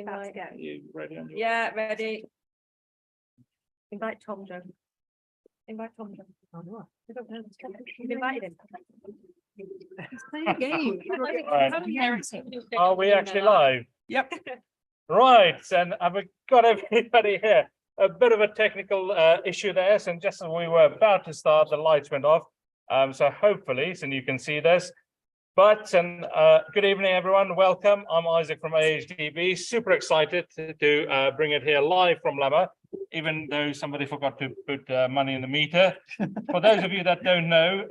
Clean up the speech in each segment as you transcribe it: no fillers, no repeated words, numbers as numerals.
Invite. Are you ready on your... Yeah, ready. Invite Tom Joe. Invite Tom Joe. Oh, no. You've invited him. He's playing a game. Right. Are we actually live? Yep. Right, and I've got everybody here. A bit of a technical issue there, so just as we were about to start, the lights went off. So hopefully, and you can see this. But good evening, everyone. Welcome. I'm Isaac from AHDB. Super excited to bring it here live from LAMMA, even though somebody forgot to put money in the meter. For those of you that don't know,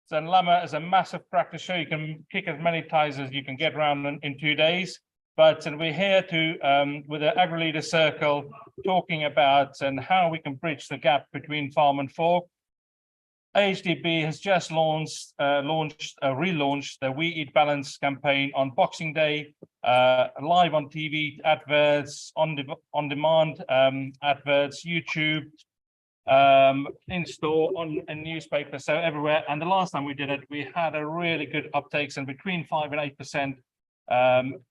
so LAMMA is a massive practice show. You can kick as many ties as you can get around in 2 days. But we're here to, with the Agri-Leader Circle, talking about and how we can bridge the gap between farm and fork. AHDB has just relaunched the We Eat Balanced campaign on Boxing Day, live on TV adverts, on demand adverts, YouTube, in store, in newspapers, so everywhere. And the last time we did it, we had a really good uptake, and between 5 and 8%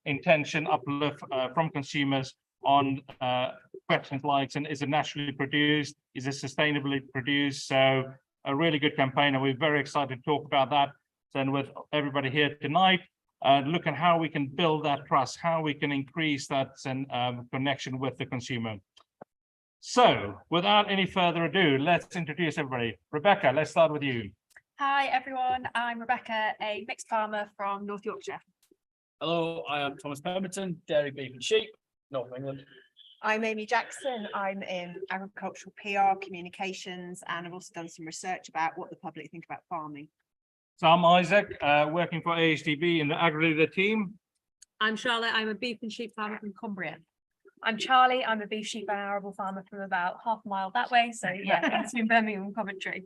intention uplift from consumers on questions like, and is it naturally produced? Is it sustainably produced? So a really good campaign, and we're very excited to talk about that. And with everybody here tonight, look at how we can build that trust, how we can increase that connection with the consumer. So without any further ado, let's introduce everybody. Rebecca, let's start with you. Hi everyone, I'm Rebecca, a mixed farmer from North Yorkshire. Hello, I am Thomas Pemberton, dairy, beef and sheep, North England. I'm Amy Jackson. I'm in agricultural PR, communications, and I've also done some research about what the public think about farming. So I'm Isaac, working for AHDB in the Agri-Leader team. I'm Charlotte. I'm a beef and sheep farmer from Cumbria. I'm Charlie, I'm a beef, sheep and arable farmer from about half a mile that way, so yeah, between Birmingham and Coventry.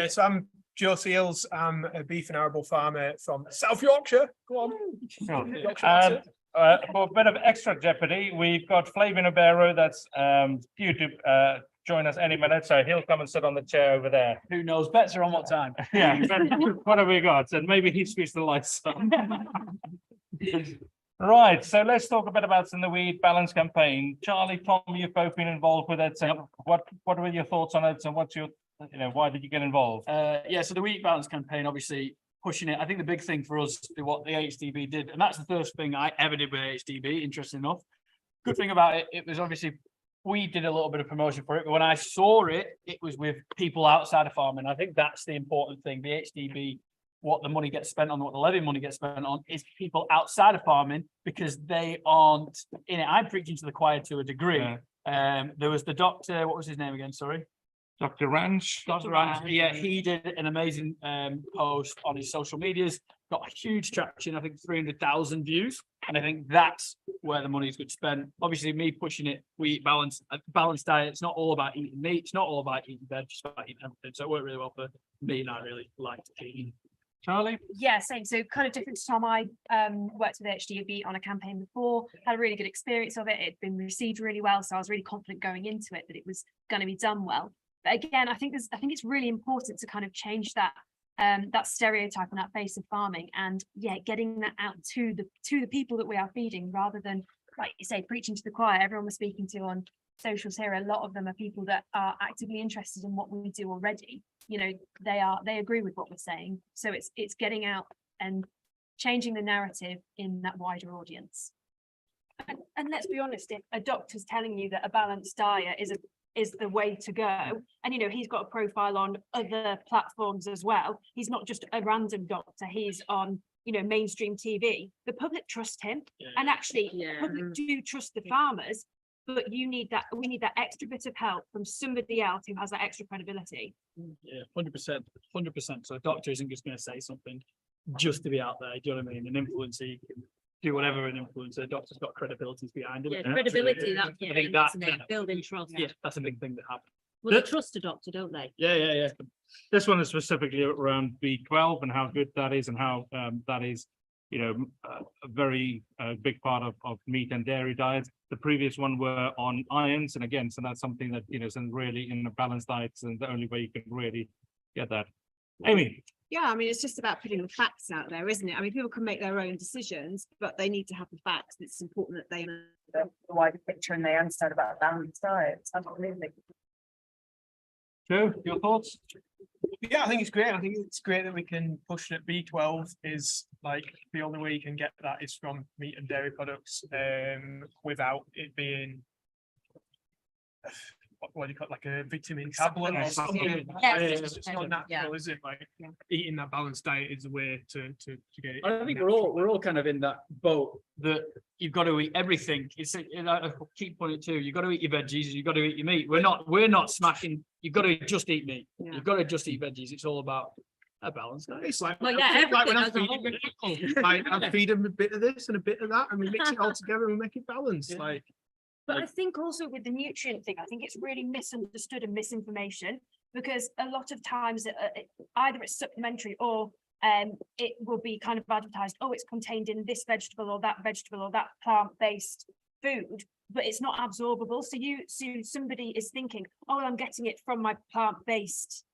So I'm Joe Seals. I'm a beef and arable farmer from South Yorkshire. Go on. Sure. Yorkshire accent. For a bit of extra jeopardy, we've got Flavio Nabarro that's due to join us any minute, so he'll come and sit on the chair over there. Who knows? Bets are on what time? Yeah, what have we got? And maybe he switched the lights on. Right, so let's talk a bit about the We Eat Balance campaign. Charlie, Tom, you've both been involved with it. So what were your thoughts on it, and what's your, why did you get involved? Yeah, so the We Eat Balance campaign, obviously pushing it. I think the big thing for us, what the AHDB did, and that's the first thing I ever did with AHDB, interesting enough. Good thing about it, it was obviously, we did a little bit of promotion for it, but when I saw it, it was with people outside of farming. I think that's the important thing. The AHDB, what the money gets spent on, what the levy money gets spent on, is people outside of farming, because they aren't in it. I'm preaching to the choir to a degree. Yeah. There was the doctor, what was his name again? Sorry. Dr. Ranch. Dr. Ranch, yeah, he did an amazing post on his social medias, got a huge traction, I think 300,000 views, and I think that's where the money is good spent. Obviously, me pushing it, we eat balanced diet. It's not all about eating meat, it's not all about eating veg, it's about eating everything. So it worked really well for me, and I really liked eating. Charlie? Yeah, same. So kind of different to Tom. I worked with HDB on a campaign before, had a really good experience of it. It'd been received really well, so I was really confident going into it that it was going to be done well. But again, I think it's really important to kind of change that that stereotype and that face of farming, and yeah, getting that out to the people that we are feeding, rather than, like you say, preaching to the choir. Everyone we're speaking to on socials here, a lot of them are people that are actively interested in what we do already. They agree with what we're saying. So it's getting out and changing the narrative in that wider audience. And let's be honest, if a doctor's telling you that a balanced diet is the way to go, and he's got a profile on other platforms as well, he's not just a random doctor, he's on mainstream TV, the public trust him. Yeah. And actually, the public do trust the farmers, but we need that extra bit of help from somebody else who has that extra credibility. Yeah, 100%. So a doctor isn't just going to say something just to be out there. Do you know what I mean? An influencer, you can do whatever an influencer. A doctor's got credibility behind it. Yeah, credibility. I think that building trust. Yeah, that's a big thing that happens. Well, they trust a doctor, don't they? Yeah. This one is specifically around B12 and how good that is, and how that is, a very big part of meat and dairy diets. The previous one were on ions, and again, so that's something that is really in a balanced diet, and the only way you can really get that. Amy, Yeah, I mean, it's just about putting the facts out there, isn't it? I mean, people can make their own decisions, but they need to have the facts. It's important that they know the wider picture and they understand about a balanced diet. Absolutely. Joe, your thoughts? Yeah, I think it's great. I think it's great that we can push that B12 is like the only way you can get that is from meat and dairy products, without it being what do you call it, like a vitamin tablet or something. It's just not natural, is it? Like eating that balanced diet is a way to get it. I think we're all kind of in that boat that you've got to eat everything. I keep pointing to, you've got to eat your veggies, you've got to eat your meat. We're not smashing, you've got to just eat meat. Yeah. You've got to just eat veggies. It's all about a balance. It's like, Well, yeah, like when I'm everything as a feeding people, like I feed them a bit of this and a bit of that, and we mix it all together and make it balanced. Yeah. Like, But I think also with the nutrient thing, I think it's really misunderstood and misinformation, because a lot of times either it's supplementary or it will be kind of advertised, oh, it's contained in this vegetable or that plant-based food, but it's not absorbable. So somebody is thinking, oh, I'm getting it from my plant-based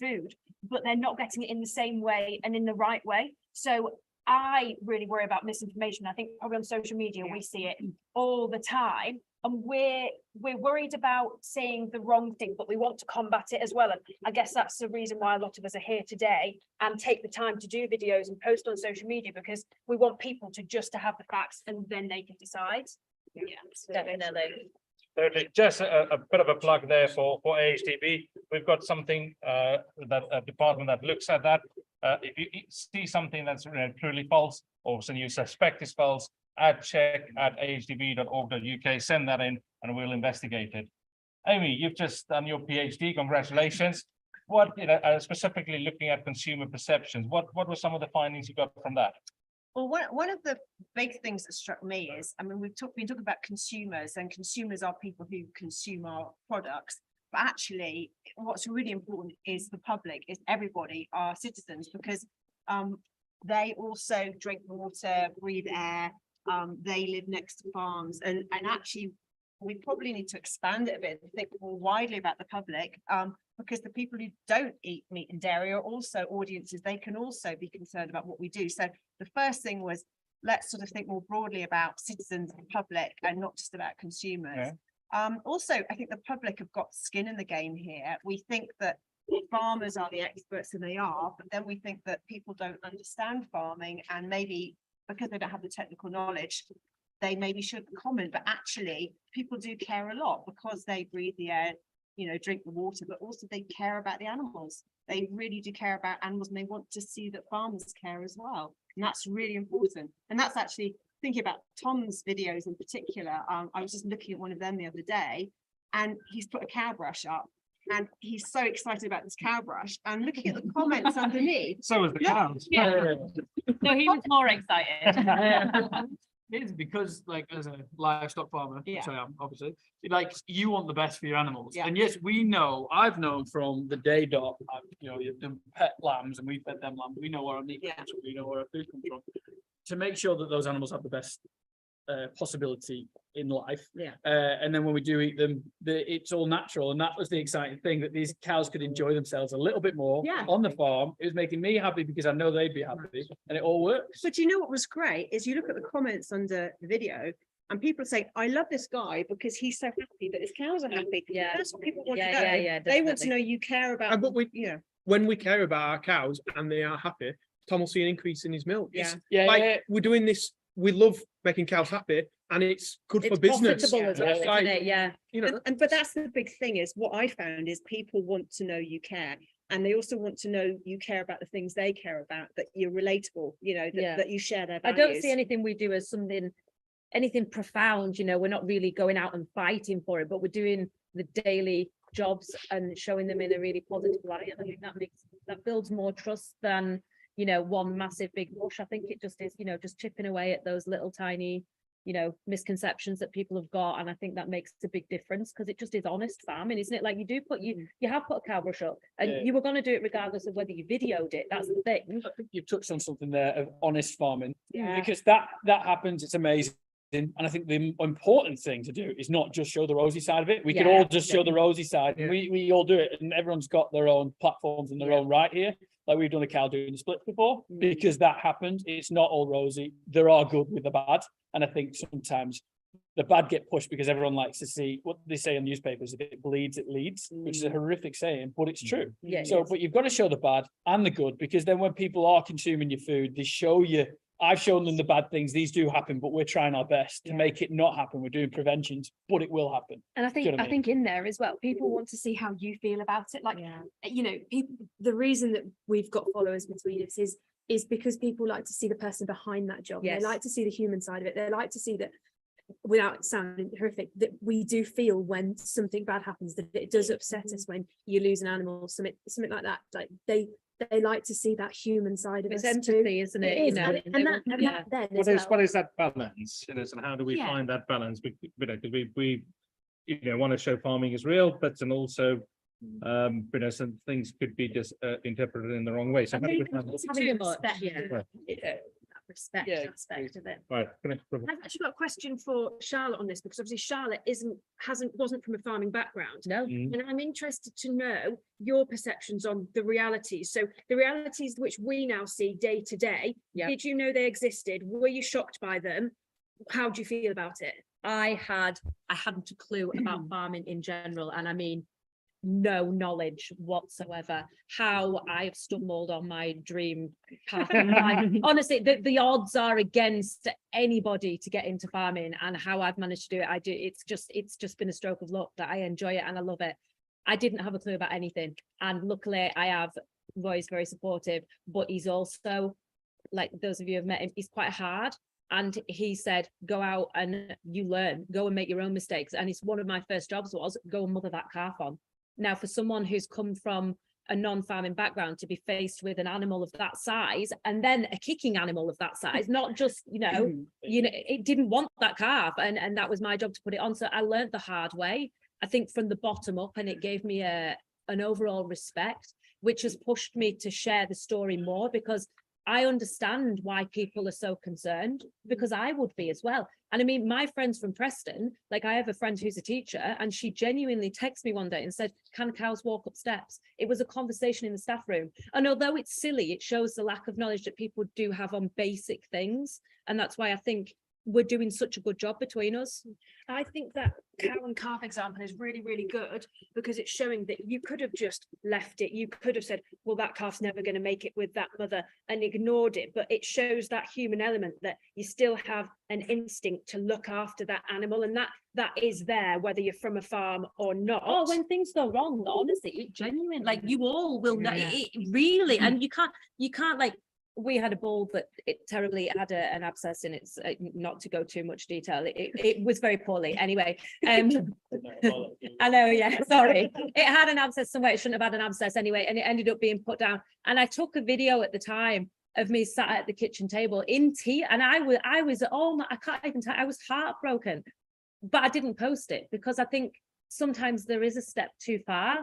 food, but they're not getting it in the same way and in the right way. So I really worry about misinformation. I think probably on social media, we see it all the time, and we're worried about saying the wrong thing, but we want to combat it as well. And I guess that's the reason why a lot of us are here today and take the time to do videos and post on social media, because we want people to have the facts and then they can decide. Yeah, definitely. Thirdly, just a bit of a plug there for AHDB. We've got something that a department that looks at that. If you see something that's truly false, or something you suspect is false, check@ahdb.org.uk, send that in and we'll investigate it. Amy, you've just done your PhD, congratulations. What, specifically looking at consumer perceptions, what were some of the findings you got from that? Well, one of the big things that struck me is, I mean, we've been talking about consumers, and consumers are people who consume our products. But actually, what's really important is the public, is everybody, our citizens, because they also drink water, breathe air, they live next to farms, and actually we probably need to expand it a bit and think more widely about the public, because the people who don't eat meat and dairy are also audiences. They can also be concerned about what we do. So the first thing was, let's sort of think more broadly about citizens and public and not just about consumers. Yeah. Also, I think the public have got skin in the game here. We think that farmers are the experts, and they are, but then we think that people don't understand farming, and maybe because they don't have the technical knowledge, they maybe shouldn't comment. But actually, people do care a lot because they breathe the air, drink the water, but also they care about the animals. They really do care about animals, and they want to see that farmers care as well. And that's really important. And that's actually thinking about Tom's videos in particular. I was just looking at one of them the other day, and he's put a cow brush up, and he's so excited about this cow brush, and looking at the comments underneath. So was the cows. Yeah. No, he was more excited. It is because, like, as a livestock farmer, which Yeah. I am, obviously, like, you want the best for your animals. Yeah. And yes, I've known from the day dot, you've done pet lambs and we fed them lambs. We know where our meat Yeah. comes from, we know where our food comes from. To make sure that those animals have the best possibility in life. Yeah. And then when we do eat them, it's all natural. And that was the exciting thing, that these cows could enjoy themselves a little bit more Yeah. on the farm. It was making me happy because I know they'd be happy, and it all works. But you know what was great is you look at the comments under the video, and people say, I love this guy because he's so happy that his cows are happy. Yeah. That's what people want Yeah, to know. yeah, yeah, They want to definitely. know you care about, but we, you know. when we care about our cows and they are happy, Tom will see an increase in his milk. It's Yeah. like we're doing this. We love making cows happy, and it's good for It's business. profitable as well, It's isn't like, it? Yeah. But that's the big thing, is what I found is people want to know you care. And they also want to know you care about the things they care about, that you're relatable, Yeah. that you share their I values. don't see anything we do as anything profound, we're not really going out and fighting for it, but we're doing the daily jobs and showing them in a really positive light. And I think that builds more trust than, one massive big rush. I think it just is, just chipping away at those little tiny, misconceptions that people have got. And I think that makes a big difference, because it just is honest farming, isn't it? Like you have put a cow brush up, and Yeah. you were going to do it regardless of whether you videoed it. That's the thing. I think you've touched on something there of honest farming, Yeah. because that happens. It's amazing. And I think the important thing to do is not just show the rosy side of it. We could Yeah, all just show the rosy side. Yeah. We all do it, and everyone's got their own platforms and their own right here. like we've done a cow doing the splits before, because that happened. It's not all rosy. There are good with the bad. And I think sometimes the bad get pushed because everyone likes to see what they say in newspapers. If it bleeds, it leads, which is a horrific saying, but it's true. Yeah. So, but you've got to show the bad and the good, because then when people are consuming your food, they show you, I've shown them the bad things. These do happen, but we're trying our best to make it not happen. We're doing preventions, but it will happen. And I Do you think, know what I I mean? think in there as well, people want to see how you feel about it. Like, you know, people, the reason that we've got followers between us is because people like to see the person behind that job. Yes. They like to see the human side of it. They like to see that, without sounding horrific, that we do feel when something bad happens, that it does upset us when you lose an animal, something like that. Like they like to see that human side of It's us empathy, too. isn't It it? You is, know, and they that, want- and yeah. that then What as is, well. what is that balance? You know, and how do we Yeah. find that balance? Because we, you know, want to show farming is real, but and also, you know, some things could be just interpreted in the wrong way. So I how do we think find it's Too having much, respect, yeah. Right. that respect Yeah, aspect of it. Right, I've actually got a question for Charlotte on this, because obviously Charlotte wasn't from a farming background. No, And I'm interested to know your perceptions on the realities. So the realities which we now see day to day, Yeah. did you know they existed? Were you shocked by them? How do you feel about it? I hadn't a clue about farming in general, and I mean, no knowledge whatsoever. How I've stumbled on my dream path in life. Honestly, the odds are against anybody to get into farming, and how I've managed to do it, it's just been a stroke of luck that I enjoy it and I love it. I didn't have a clue about anything, and luckily I have Roy's very supportive, but he's also, like those of you who have met him, he's quite hard. And he said, go out and you learn, go and make your own mistakes. And it's one of my first jobs was go and mother that calf on. Now, for someone who's come from a non-farming background to be faced with an animal of that size, and then a kicking animal of that size, not just, you know, it didn't want that calf, and that was my job to put it on. So I learned the hard way, I think, from the bottom up, and it gave me an overall respect, which has pushed me to share the story more, because I understand why people are so concerned, because I would be as well. And I mean, my friends from Preston, like I have a friend who's a teacher, and she genuinely texted me one day and said, can cows walk up steps? It was a conversation in the staff room. And although it's silly, it shows the lack of knowledge that people do have on basic things. And that's why I think we're doing such a good job between us. I think that cow and calf example is really, really good, because it's showing that you could have just left it. You could have said, well, that calf's never going to make it with that mother, and ignored it. But it shows that human element, that you still have an instinct to look after that animal, and that is there, whether you're from a farm or not. Oh, when things go wrong, honestly, it genuine, like you all will know it really, and you can't like, we had a bull that it terribly had an abscess in its, not to go too much detail, it was very poorly anyway. I know, yeah, sorry. It had an abscess somewhere, it shouldn't have had an abscess anyway, and it ended up being put down. And I took a video at the time of me sat at the kitchen table in tea, and I was, oh my, I can't even tell, I was heartbroken, but I didn't post it, because I think sometimes there is a step too far.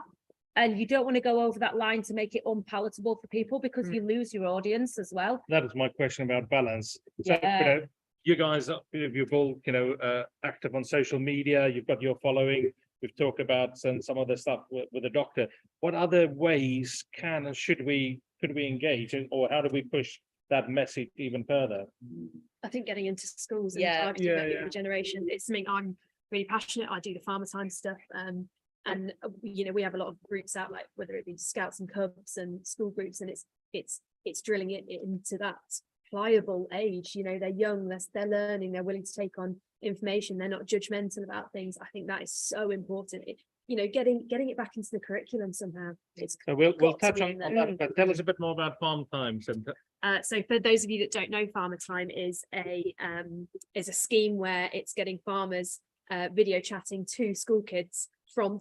And you don't want to go over that line to make it unpalatable for people, because you lose your audience as well. that is my question about balance. So, Yeah. you know, you guys, you've all, you know, active on social media, you've got your following, we've talked about some other stuff with the doctor. What other ways can and could we engage, or how do we push that message even further? I think getting into schools and Yeah. targeting Yeah, that yeah. younger generation, it's something I'm really passionate. I do the farmer time stuff, and you know, we have a lot of groups out, like whether it be Scouts and Cubs and school groups, and it's drilling it into that pliable age. You know, they're young, they're learning, they're willing to take on information, they're not judgmental about things. I think that is so important. You know, getting it back into the curriculum somehow. It's So we'll got to touch be on in there. that, but tell us a bit more about farm times and So for those of you that don't know, Farmer Time is a scheme where it's getting farmers video chatting to school kids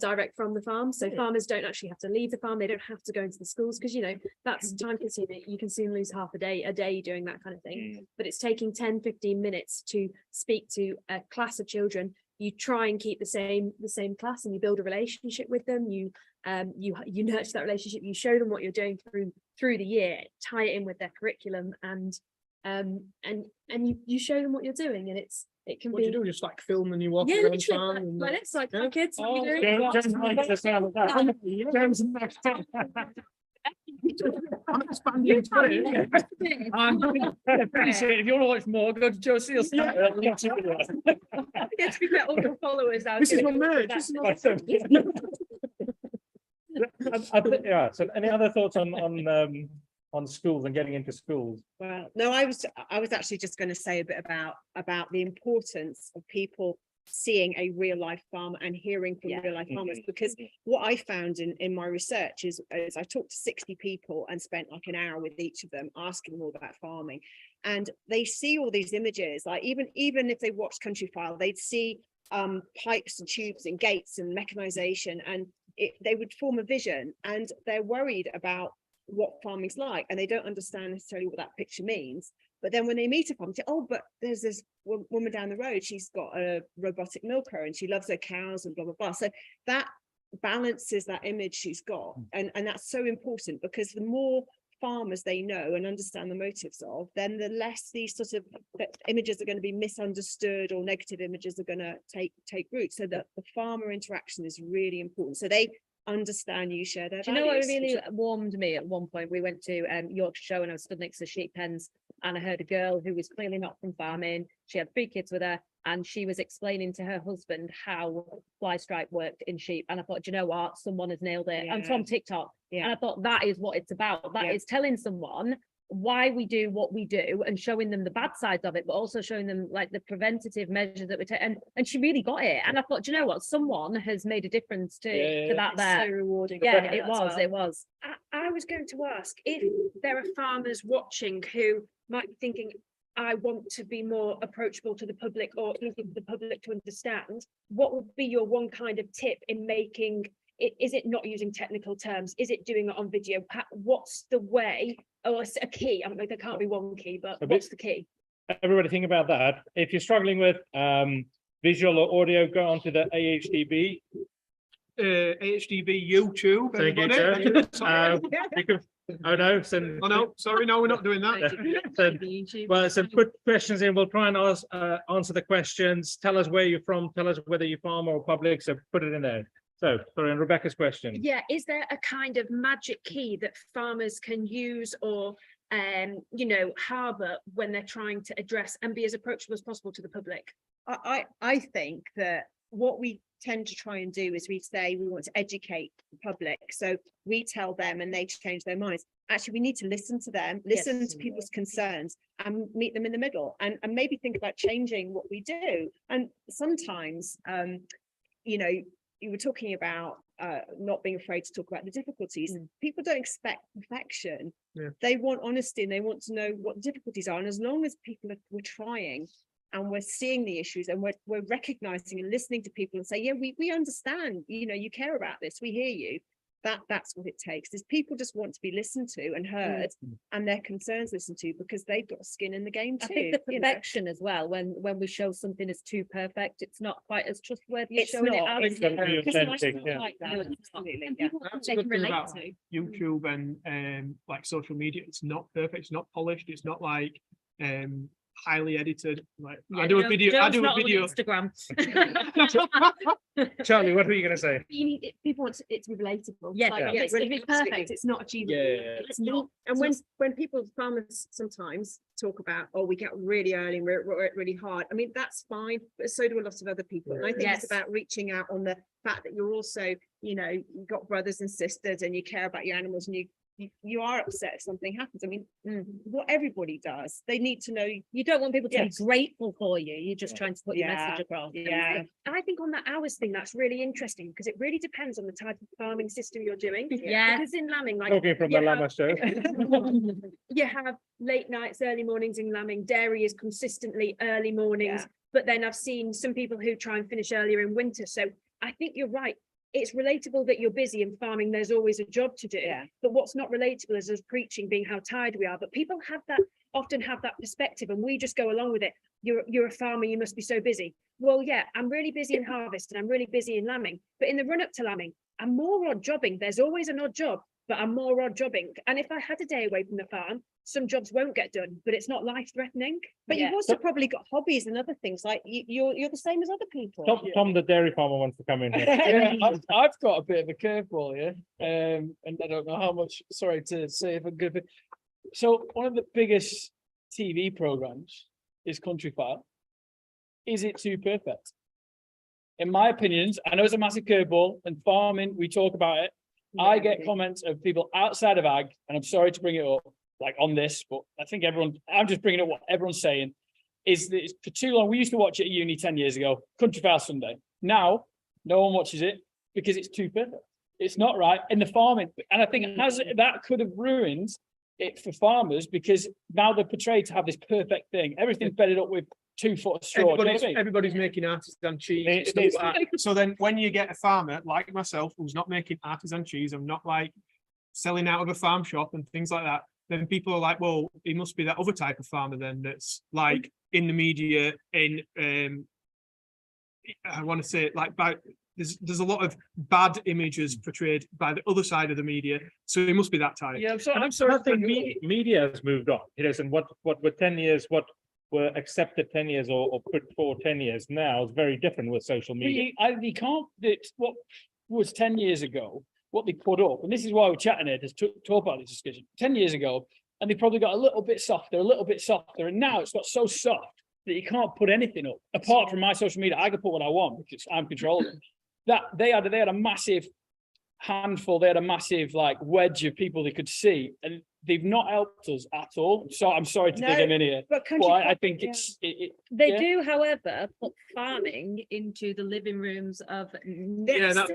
direct from the farm. So farmers don't actually have to leave the farm. They don't have to go into the schools, because, you know, that's time consuming. You can soon lose half a day doing that kind of thing. But it's taking 10-15 minutes to speak to a class of children. You try and keep the same class, and you build a relationship with them. You nurture that relationship. You show them what you're doing through the year, tie it in with their curriculum, and you show them what you're doing, and it can What do be. you do? Just like film and you walk Yeah, around literally, town and like this, like, yeah. hi kids, what are you Oh, doing? James likes the sound of that. James next. I'm expanding Twitter. If you want to watch more, go to Joe Seals. Yes, we get all the followers out. This is my merch. This is my- Yeah, so any other thoughts on schools and getting into schools? Well, no, I was actually just going to say a bit about the importance of people seeing a real life farmer and hearing from real life farmers, because what I found in my research is I talked to 60 people and spent like an hour with each of them asking them all about farming, and they see all these images, like even if they watch Country File, they'd see pipes and tubes and gates and mechanization, and they would form a vision, and they're worried about what farming's like, and they don't understand necessarily what that picture means. But then when they meet a farmer, they say, oh, but there's this woman down the road, she's got a robotic milker and she loves her cows and blah, blah, blah. So that balances that image she's got. And that's so important, because the more farmers they know and understand the motives of, then the less these sort of images are going to be misunderstood, or negative images are going to take root. So that the farmer interaction is really important. So they understand you, share their Do you know what values, really which- warmed me at one point? We went to Yorkshire Show and I was stood next to sheep pens, and I heard a girl who was clearly not from farming. She had 3 kids with her, and she was explaining to her husband how fly stripe worked in sheep. And I thought, do you know what? Someone has nailed it. And from TikTok. Yeah. And I thought that is what it's about. That is telling someone why we do what we do and showing them the bad sides of it, but also showing them like the preventative measures that we take. And she really got it. And I thought, do you know what? Someone has made a difference to that there. So rewarding. Yeah, to it hear that as was, well. it was. I was going to ask if there are farmers watching who might be thinking, I want to be more approachable to the public, or easy for the public to understand. What would be your one kind of tip in making it? Is it not using technical terms? Is it doing it on video? What's the way, or a key? I mean, there can't be one key, but what's the key? Everybody think about that. If you're struggling with visual or audio, go onto the AHDB. AHDB YouTube. Thank you, everybody. Joe. You can, oh no, send. Oh no, sorry, no, we're not doing that. Well, so put questions in. We'll try and answer the questions. Tell us where you're from. Tell us whether you're farmer or public. So put it in there. So, sorry, and Rebecca's question. Yeah, is there a kind of magic key that farmers can use or harbour when they're trying to address and be as approachable as possible to the public? I think that what we tend to try and do is we say we want to educate the public, so we tell them and they change their minds. Actually, we need to listen to them, listen to people's concerns, and meet them in the middle, and maybe think about changing what we do. And sometimes you were talking about not being afraid to talk about the difficulties. People don't expect perfection. They want honesty, and they want to know what the difficulties are. And as long as we're trying and we're seeing the issues, and we're recognizing and listening to people and say, yeah, we understand, you care about this, we hear you. That's what it takes, is people just want to be listened to and heard, and their concerns listened to, because they've got skin in the game too. I think the perfection as well, when we show something as too perfect, it's not quite as trustworthy as It's showing not. it It's gotta be as. authentic, yeah. Like that. Absolutely, And yeah. people That's they a can good thing relate about to. YouTube and like social media. It's not perfect, it's not polished, it's not like highly edited. Like I do a video. Joe's not on Instagram. Charlie, what were you going to say? You need people want it's relatable. Yeah, Like, yeah. if it's perfect, it's not achievable. It's not. And when farmers sometimes talk about, oh, we get really early and we're really hard, I mean, that's fine, but so do a lot of other people. And I think Yes. it's about reaching out on the fact that you're also, you've got brothers and sisters, and you care about your animals, and you are upset if something happens. I mean, what everybody does, they need to know. You don't want people to Yes. be grateful for you. You're just trying to put your Yeah. message across. Yeah. I think on that hours thing, that's really interesting, because it really depends on the type of farming system you're doing. Yeah. Because in lambing, like Talking from the you LAMMA have- show. you have late nights, early mornings in lambing. Dairy is consistently early mornings, Yeah. but then I've seen some people who try and finish earlier in winter. So I think you're right. It's relatable that you're busy in farming. There's always a job to do. Yeah. But what's not relatable is us preaching being how tired we are. But people often have that perspective, and we just go along with it. You're a farmer, you must be so busy. Well, yeah, I'm really busy in harvest and I'm really busy in lambing. But in the run up to lambing, I'm more odd jobbing. There's always an odd job. but I'm more odd jobbing. And if I had a day away from the farm, some jobs won't get done, but it's not life threatening. But Yeah. you've also probably got hobbies and other things, like you're the same as other people. Tom, the dairy farmer, wants to come in here. Yeah, I've got a bit of a curveball here, and I don't know how much, sorry to say if I'm good. So one of the biggest TV programs is Country File. Is it too perfect? In my opinions, I know it's a massive curveball, and farming, we talk about it. I get comments of people outside of ag, and I'm sorry to bring it up, like on this, but I think I'm just bringing up what everyone's saying, is that it's for too long. We used to watch it at uni 10 years ago, Country File Sunday. Now, no one watches it because it's too perfect. It's not right in the farming. And I think that could have ruined it for farmers, because now they're portrayed to have this perfect thing. Everything's bedded up with 2 foot of straw. Do you know what I mean? Everybody's making artisan cheese. and stuff like that. So then when you get a farmer like myself, who's not making artisan cheese, I'm not like selling out of a farm shop and things like that, then people are like, well, he must be that other type of farmer then that's like in the media, in I want to say it like there's a lot of bad images portrayed by the other side of the media, so he must be that type. Yeah, I'm sorry. I think media has moved on. It is, and what were 10 years, what were accepted 10 years or put forward 10 years now is very different with social media. You can't, what was 10 years ago, what they put up, and this is why we're chatting here, to talk about this discussion, 10 years ago, and they probably got a little bit softer, and now it's got so soft that you can't put anything up, apart from my social media. I can put what I want because I'm controlling. That they had a massive handful, they had a massive like wedge of people they could see, and they've not helped us at all. So I'm sorry to dig them in here, But but I think it's They yeah. do, however, put farming into the living rooms of Yeah, that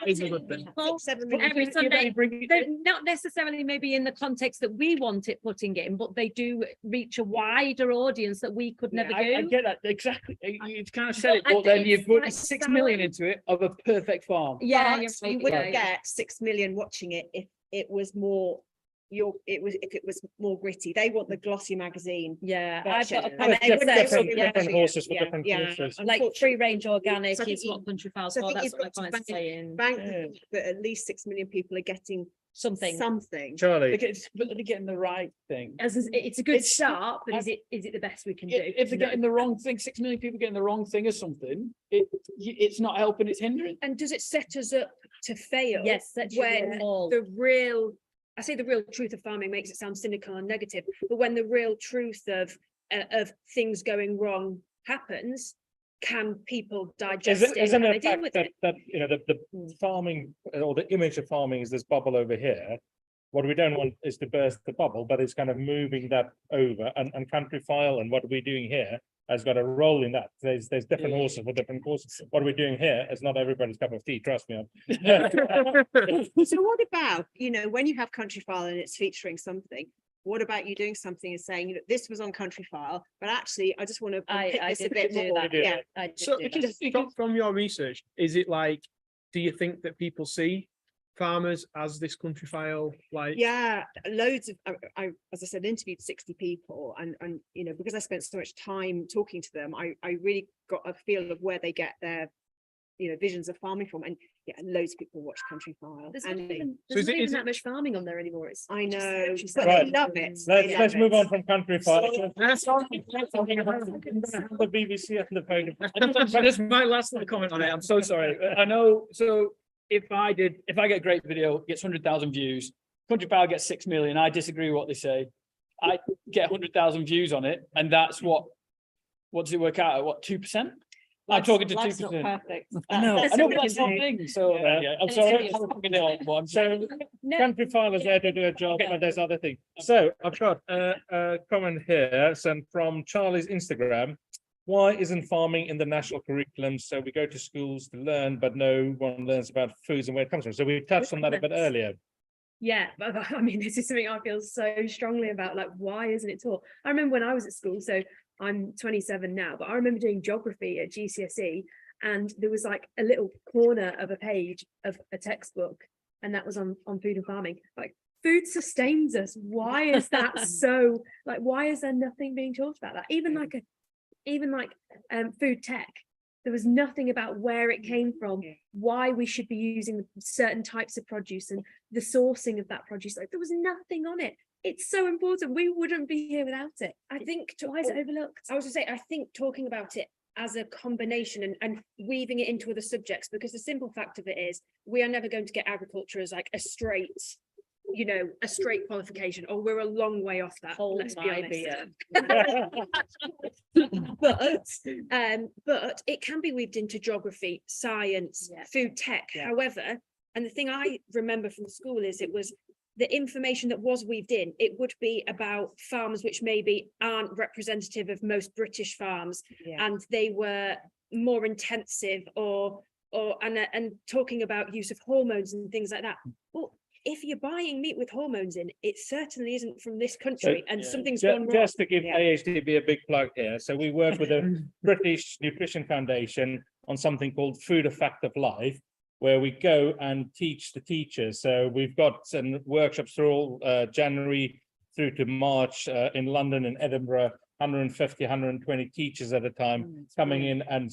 is a good thing. people 7 every million. Sunday. They're not necessarily maybe in the context that we want it putting in, but they do reach a wider audience that we could never I do. get that exactly. You kind of said it, But I but then think you've it's put like 6 million into it of a perfect farm. Yeah, But you're you right, wouldn't yeah. get 6 million watching it if it was more if it was more gritty. They want the glossy magazine. Yeah, I've got a version. comment And to they say, wouldn't- yeah, different horses for yeah, different yeah. courses. like free range organic So I think is what you- Country File's so I for, think that's you've what my got to comment's saying. bank Yeah. that at least 6 million people are getting Something. something. Charlie, But they're getting the right thing. It's a good It's- start, but is it the best we can do? If they're No. getting the wrong thing, 6 million people getting the wrong thing or something, it's not helping, it's hindering. And does it set us up to fail? Yes, that's when the real, I say the real truth of farming makes it sound cynical and negative, but when the real truth of things going wrong happens, can people digest it? isn't Can it they a deal fact with that, it? that, you know, the farming or the image of farming is this bubble over here? What we don't want is to burst the bubble, but it's kind of moving that over, and Country File and what we're doing here has got a role in that. There's different horses for different courses. What we're doing here is not everybody's cup of tea, trust me. So what about, when you have Country File and it's featuring something, what about you doing something and saying, this was on Country File, but actually I just want to pick I this a did bit do more. that. Yeah. I did So do that. from your research, is it like, do you think that people see farmers as this Country File, like? Yeah, loads of, I as I said, interviewed 60 people and because I spent so much time talking to them, I really got a feel of where they get their, visions of farming from. And yeah, loads of people watch Country File. There's And not even, So there's is not it- even is that much farming on there anymore. It's I just know, countryside. but they Right. love it. They Let's love move it. on from Country File. That's The BBC at the podium. That's my last little comment on it. I'm so sorry. I know, so if I get a great video, gets 100,000 views, Country File gets 6 million, I disagree with what they say. I get 100,000 views on it, and that's what does it work out at, what, 2%? I'm talking to Life's not 2%. perfect. I know, That's but what we that's can one do. thing, so, Yeah. I'm And sorry. it's So No, Country File is there to do a job, but there's other things. So I've got a comment here sent from Charlie's Instagram. Why isn't farming in the national curriculum? So we go to schools to learn, but no one learns about foods and where it comes from. So we touched on that a bit earlier. Yeah, but I mean, this is something I feel so strongly about. Like, why isn't it taught? I remember when I was at school, so I'm 27 now, but I remember doing geography at GCSE, and there was like a little corner of a page of a textbook, and that was on food and farming. Like, food sustains us. Why is that so? Like, why is there nothing being taught about that? Even like food tech. There was nothing about where it came from, why we should be using certain types of produce and the sourcing of that produce. Like there was nothing on it. It's so important. We wouldn't be here without it. I think Why is it overlooked? I was to say, I think talking about it as a combination and weaving it into other subjects, because the simple fact of it is we are never going to get agriculture as like a straight, you know, a straight qualification, or we're a long way off that. Hold Let's be my honest. beer. But it can be weaved into geography, science, Yeah. food tech, Yeah. however, and the thing I remember from school is it was the information that was weaved in, it would be about farms which maybe aren't representative of most British farms, and they were more intensive and talking about use of hormones and things like that. Well, if you're buying meat with hormones in, it certainly isn't from this country, and something's gone wrong. Just to give AHDB a big plug here, so we work with the British Nutrition Foundation on something called Food Effect of Life, where we go and teach the teachers. So we've got some workshops through all January through to March in London and Edinburgh, 150, 120 teachers at a time coming in and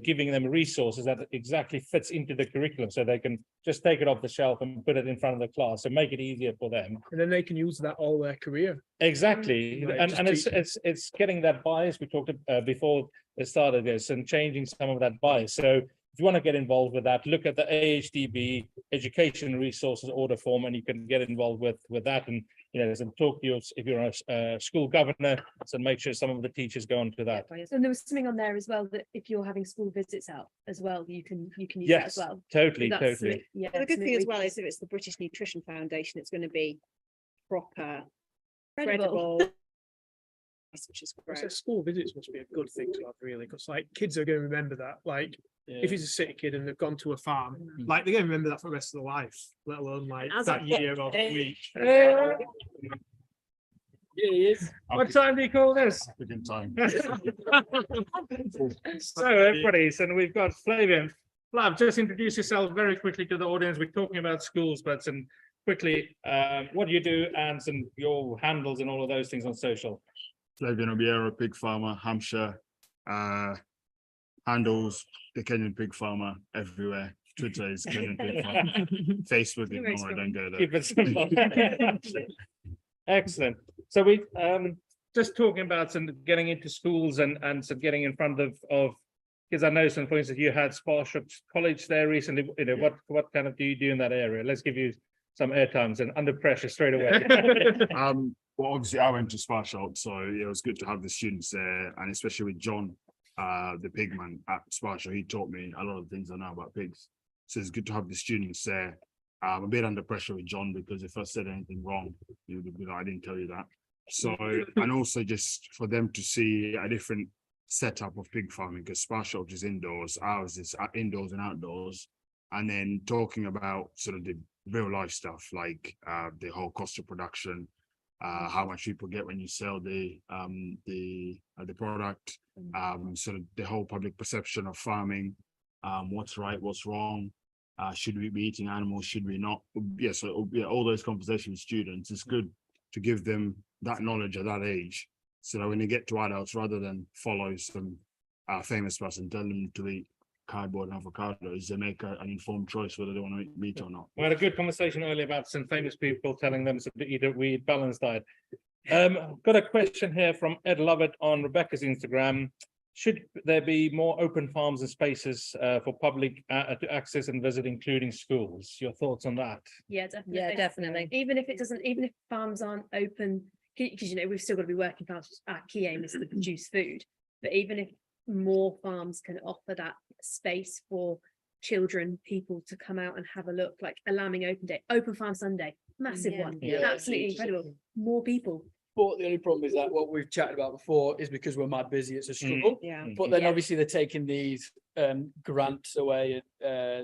giving them resources that exactly fits into the curriculum, so they can just take it off the shelf and put it in front of the class and make it easier for them. And then they can use that all their career. Exactly, Right, and just it's getting that bias we talked before it started this, and changing some of that bias. So if you want to get involved with that, look at the AHDB Education Resources Order Form, and you can get involved with that, and and talk to you if you're a school governor, so make sure some of the teachers go on to that. And there was something on there as well that if you're having school visits out as well, you can use that Yes, as well. totally, That's totally. something- Yeah. Well, the good something thing as we- well is if it's the British Nutrition Foundation, it's going to be proper, Credible. credible. Which is So great. school visits must be a good thing to have, really, because like kids are going to remember that. Like if it's a city kid and they've gone to a farm, like they're going to remember that for the rest of their life, let alone like As that a- year or week. Here he is. What time do you call this? Time. So everybody, so we've got Flavian. Flav, just introduce yourself very quickly to the audience. We're talking about schools, but some quickly, what do you do and some your handles and all of those things on social? Flavian Obiero, pig farmer, Hampshire, handles the Kenyan pig farmer everywhere. Twitter is Kenyan pig farmer. Facebook, ignore it, don't go there. Keep it simple. Excellent. So we just talking about some getting into schools and some getting in front of because I know some, for instance, you had Sparshot College there recently. What kind of do you do in that area? Let's give you some airtimes and under pressure straight away. Well, obviously I went to Sparshot, so it was good to have the students there, and especially with John, the pigman at Sparshot. He taught me a lot of things I know about pigs. So it's good to have the students there. I'm a bit under pressure with John because if I said anything wrong, he would be like, I didn't tell you that. So, and also just for them to see a different setup of pig farming, because Sparshot is indoors, ours is indoors and outdoors. And then talking about sort of the real life stuff, like the whole cost of production, how much people get when you sell the product, sort of the whole public perception of farming, what's right, what's wrong, should we be eating animals, should we not? Yeah, so yeah, all those conversations with students, it's good to give them that knowledge at that age, so that when they get to adults, rather than follow some famous person, tell them to eat cardboard and avocados, they make an informed choice whether they want to eat meat or not. We had a good conversation earlier about some famous people telling them to eat balanced diet. Got a question here from Ed Lovett on Rebecca's Instagram. Should there be more open farms and spaces for public to access and visit, including schools? Your thoughts on that? Yeah, definitely. Yeah, definitely. Even if farms aren't open, because we've still got to be working fast. Our key aim is to produce food, but even if more farms can offer that space for children, people to come out and have a look, like a lambing open day, open farm Sunday, massive one, absolutely incredible. More people. But the only problem is that what we've chatted about before is because we're mad busy, it's a struggle. Yeah. But then obviously they're taking these grants away,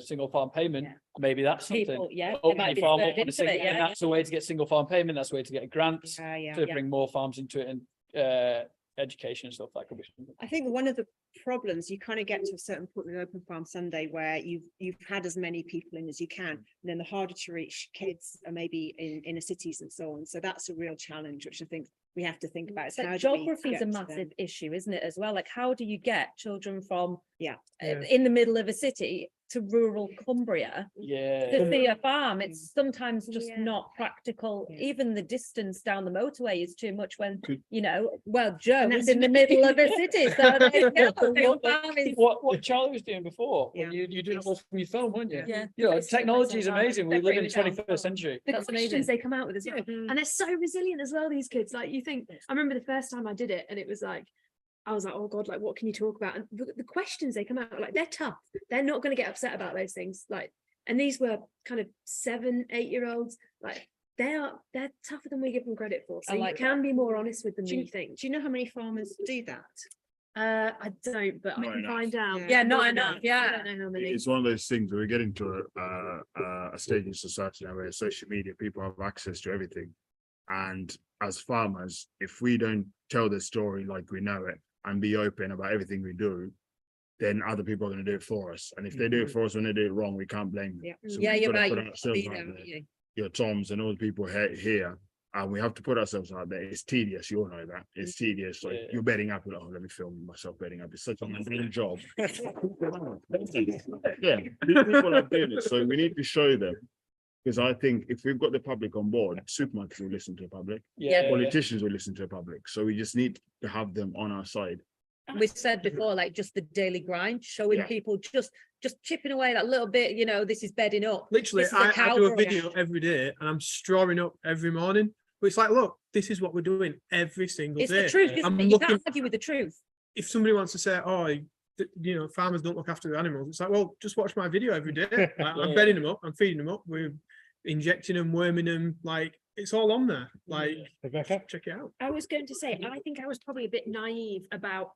single farm payment. Yeah. Maybe that's something. People, yeah. it Open might be farm spurred up on a into single, it, and yeah. that's a way to get single farm payment, that's a way to get grants, Yeah. to bring more farms into it, and education and stuff, that could be something. I think one of the problems, you kind of get to a certain point with Open Farm Sunday where you've had as many people in as you can, and then the harder to reach kids are maybe in inner cities and so on. So that's a real challenge, which I think we have to think about is But how do we geography is get a to them? massive issue, isn't it, as well? Like, how do you get children from Yeah. in the middle of a city to rural Cumbria Yeah. to see a farm? It's sometimes just Yeah. not practical. Yeah. Even the distance down the motorway is too much when, Could- you know, well, Joe And is that's- in the middle of a city, so there you go. Your farm is- What Charlie was doing before, when Yeah. you did it all from your phone, weren't you? Yeah. You know, It's technology is like amazing. We live separate in it down. 21st century. The That's questions amazing. they come out with as well. Mm. And they're so resilient as well, these kids. Like you think, I remember the first time I did it and it was like, I was like, oh God, like what can you talk about? And the questions they come out, like they're tough. They're not going to get upset about those things. Like, and these were kind of 7, 8-year-olds. Like they're tougher than we give them credit for. So I you like can be more honest with them Do than you- you think. Do you know how many farmers do that? I don't, but I Not can enough. find out. Yeah. Yeah, not enough, yeah. I don't know how many. It's one of those things where we're getting to a stage in society now where social media, people have access to everything. And as farmers, if we don't tell the story like we know it and be open about everything we do, then other people are going to do it for us. And if they do it for us when they do it wrong, we can't blame them. Yeah. So Yeah, we've you're gotta right. put You have to ourselves be out there, there. aren't you? Your Toms and all the people here, and we have to put ourselves out there. It's tedious, you all know that. It's tedious. Like Yeah. you're bedding up, like, oh, let me film myself bedding up. It's such a dream job. Yeah, people are doing it, so we need to show them. Because I think if we've got the public on board, supermarkets will listen to the public, Yeah. politicians will listen to the public. So we just need to have them on our side. We said before, like just the daily grind, showing Yeah. people just chipping away that little bit, you know, this is bedding up. Literally, This is a I cow do a growing. video every day and I'm strawing up every morning. But it's like, look, this is what we're doing every single It's day. the truth, isn't I'm it? You looking- can't argue with the truth. If somebody wants to say, oh, you know, farmers don't look after the animals, it's like, well, just watch my video every day. Like, I'm Yeah. bedding them up, I'm feeding them up, we're injecting them, worming them, like it's all on there. Like, Rebecca? check it out. I was going to say, I think I was probably a bit naive about,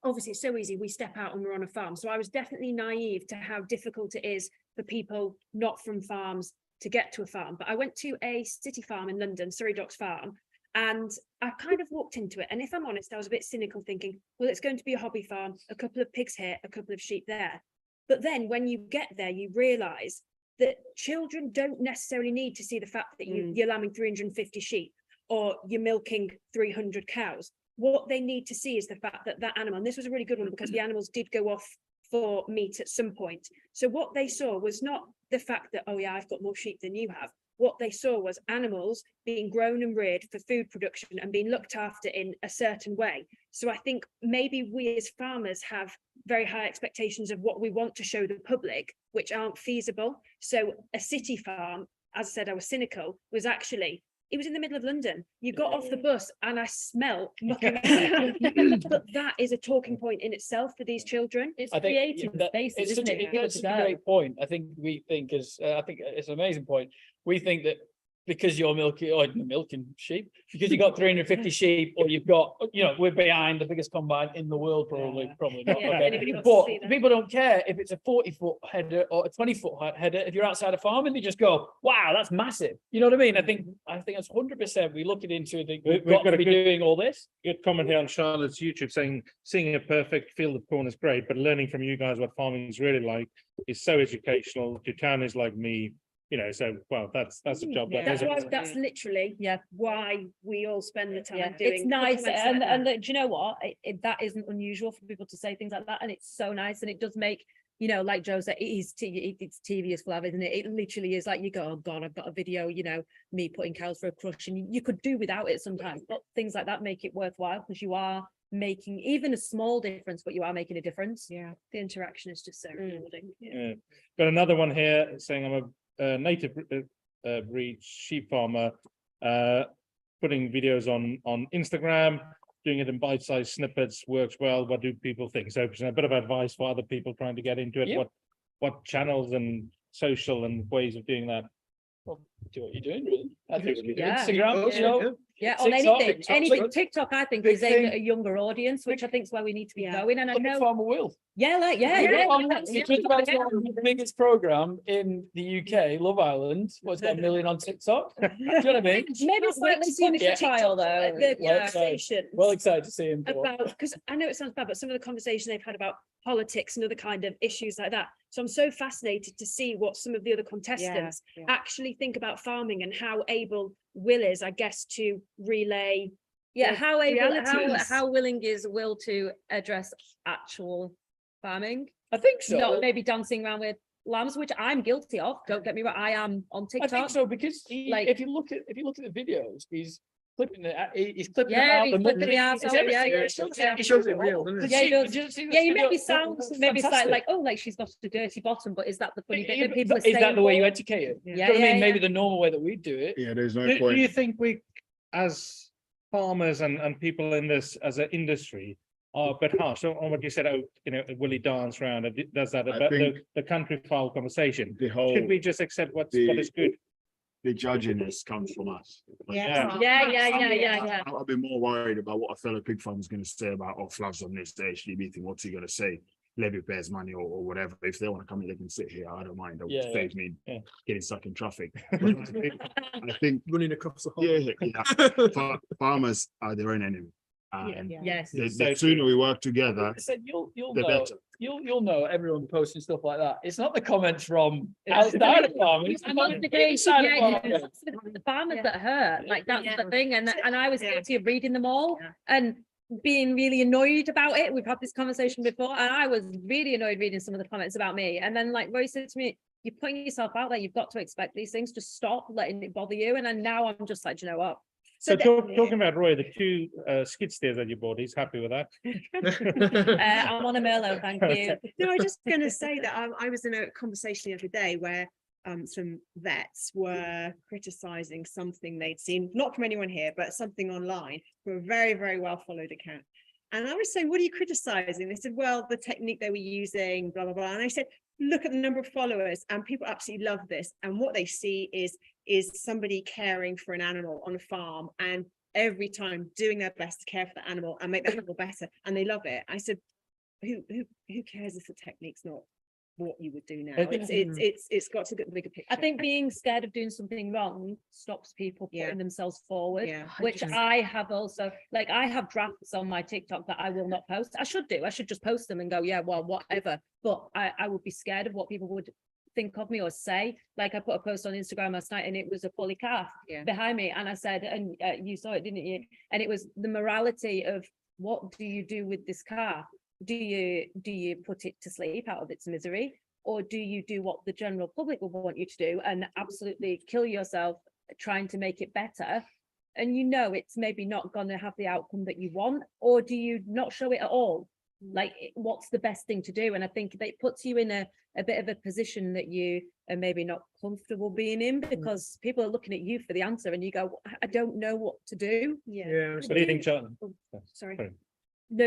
obviously it's so easy, we step out and we're on a farm. So I was definitely naive to how difficult it is for people not from farms to get to a farm. But I went to a city farm in London, Surrey Docks Farm, and I kind of walked into it. And if I'm honest, I was a bit cynical thinking, well, it's going to be a hobby farm, a couple of pigs here, a couple of sheep there. But then when you get there, you realise that children don't necessarily need to see the fact that you're lambing 350 sheep or you're milking 300 cows. What they need to see is the fact that that animal, and this was a really good one because the animals did go off for meat at some point. So what they saw was not the fact that, oh yeah, I've got more sheep than you have. What they saw was animals being grown and reared for food production and being looked after in a certain way. So I think maybe we as farmers have very high expectations of what we want to show the public, which aren't feasible. So a city farm, as I said, I was cynical, was actually, it was in the middle of London. You got off the bus and I smelt mucking. But that is a talking point in itself for these children. It's I think, creating that- spaces, it's isn't such it? a, for people it's to such a go. great point. I think we think I think it's an amazing point. We think that because you're milking sheep, because you've got 350 sheep, or you've got, you know, we're behind the biggest combine in the world, probably not. Yeah, okay. anybody wants to But see that. people don't care if it's a 40-foot header or a 20-foot header. If you're outside a farm and they just go, wow, that's massive. You know what I mean? I think that's 100%. We look it into the, We've we've got got to a be good- doing all this. Good comment here on Charlotte's YouTube saying, seeing a perfect field of corn is great, but learning from you guys what farming is really like is so educational. Your town is like me, you know, so, well, that's a job. that That's is a- why, that's literally Yeah. why we all spend the time Yeah, doing. it's nice, comments and like that. do you know what? That isn't unusual for people to say things like that, and it's so nice, and it does make, you know, like Joe said, it's tedious flav, isn't it? It literally is like you go, oh God, I've got a video, you know, me putting cows for a crush, and you could do without it sometimes, but things like that make it worthwhile because you are making even a small difference, but you are making a difference. Yeah, the interaction is just so rewarding. Yeah. Got another one here saying I'm a native breed sheep farmer, putting videos on Instagram, doing it in bite-sized snippets, works well. What do people think? So a bit of advice for other people trying to get into it. Yeah. What channels and social and ways of doing that? Do what you're doing, really. I think Yeah. Instagram, you know, Yeah, on TikTok, anything, TikTok's anything. good. TikTok, I think, Big is aimed at a thing. younger audience, which I think is where we need to be Yeah. going. And I look at know, Farmer Will. yeah, like, yeah. It's just about the biggest program in the UK, Love Island. What's got a million on TikTok? Do you know what I mean? Maybe Wait slightly to see the volatile though. The Yeah. conversation Well excited to see him. about, because I know it sounds bad, but some of the conversation they've had about politics and other kind of issues like that. So I'm so fascinated to see what some of the other contestants actually think about farming and how able Will is, I guess, to relay, Yeah, how able, reality is- how willing is Will to address actual farming? I think so. Not maybe dancing around with lambs, which I'm guilty of. Don't get me wrong, I am on I think TikTok. so because Like- if you look at the videos, he's clipping he's clipping it Yeah, out. he's the clipping muppet, the arse it's out, everything. yeah. It shows He shows it real, all. doesn't he? Yeah, he does. Did you see Yeah, you this maybe video? sounds, That's maybe it's fantastic. like, oh, like she's got a dirty bottom, but is that the funny bit Yeah, that people are is saying? that the way you for? educate it? Yeah, You know what I yeah, mean? Maybe yeah. the normal way that we do it. Yeah, there's no Do point. you think we, as farmers and people in this as an industry, are a bit harsh on what you said? Oh, you know, will he dance around and does that I about think- the country file conversation? The whole, Should we just accept what the- is good? the judginess comes from us. Yeah. Yeah. I'll be more worried about what a fellow pig farmer is going to say about, oh, Flav's on this, the HDB thing, what's he going to say? Levy pays money or whatever. If they want to come in, they can sit here. I don't mind. They'll Yeah, save me yeah. getting stuck in traffic. But I think, Running across the whole. farmers are their own enemy. And Yes. the So sooner we work together, I said you'll the know better. you'll know everyone posting stuff like that. It's not the comments from outside of farming. It's the I'm not comments debating, inside of yeah, farming. it's the farmers that hurt, like that's the thing, and I was Yeah. guilty of reading them all Yeah. and being really annoyed about it. We've had this conversation before, and I was really annoyed reading some of the comments about me. And then like Roy said to me, "You're putting yourself out there. You've got to expect these things. Just stop letting it bother you." And then now I'm just like, "Do you know what?" So talking about Roy, the two skid steers that you bought, he's happy with that. I'm on a Merlot, thank you. No, I was just going to say that I was in a conversation the other day where some vets were criticizing something they'd seen, not from anyone here, but something online from a very, very well followed account. And I was saying, what are you criticizing? They said, well, the technique they were using, blah, blah, blah. And I said, look at the number of followers, and people absolutely love this. And what they see is somebody caring for an animal on a farm and every time doing their best to care for the animal and make the animal better. And they love it. I said, who cares if the technique's not what you would do now? It's got to get the bigger picture. I think being scared of doing something wrong stops people Yeah. putting themselves forward. Yeah, Which 100%. I have also, like, I have drafts on my TikTok that I will not post. I should just post them and go, yeah, well, whatever. But I would be scared of what people would think of me or say. Like I put a post on Instagram last night and it was a poly calf Yeah. behind me. And I said, and you saw it, didn't you? And it was the morality of what do you do with this calf? Do you put it to sleep out of its misery? Or do you do what the general public will want you to do and absolutely kill yourself trying to make it better? And you know it's maybe not going to have the outcome that you want, or do you not show it at all? Like, what's the best thing to do? And I think that it puts you in a bit of a position that you are maybe not comfortable being in, because people are looking at you for the answer and you go, I don't know what to do. Yeah. Leading Cheltenham. Sorry. Sorry. No,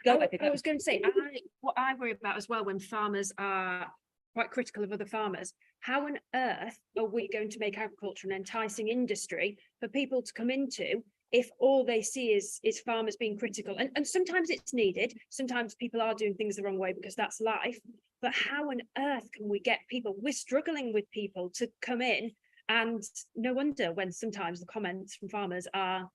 Go, I Becca, go. was going to say, what I worry about as well when farmers are quite critical of other farmers, how on earth are we going to make agriculture an enticing industry for people to come into if all they see is farmers being critical? And sometimes it's needed. Sometimes people are doing things the wrong way because that's life. But how on earth can we get people? We're struggling with people to come in, and no wonder when sometimes the comments from farmers are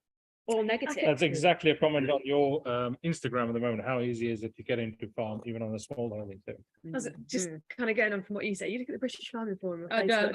all negative. That's exactly a comment on your Instagram at the moment. How easy is it to get into farm, even on a small level? I was just kind of going on from what you said. You look at the British Farming Forum. on Oh, Facebook.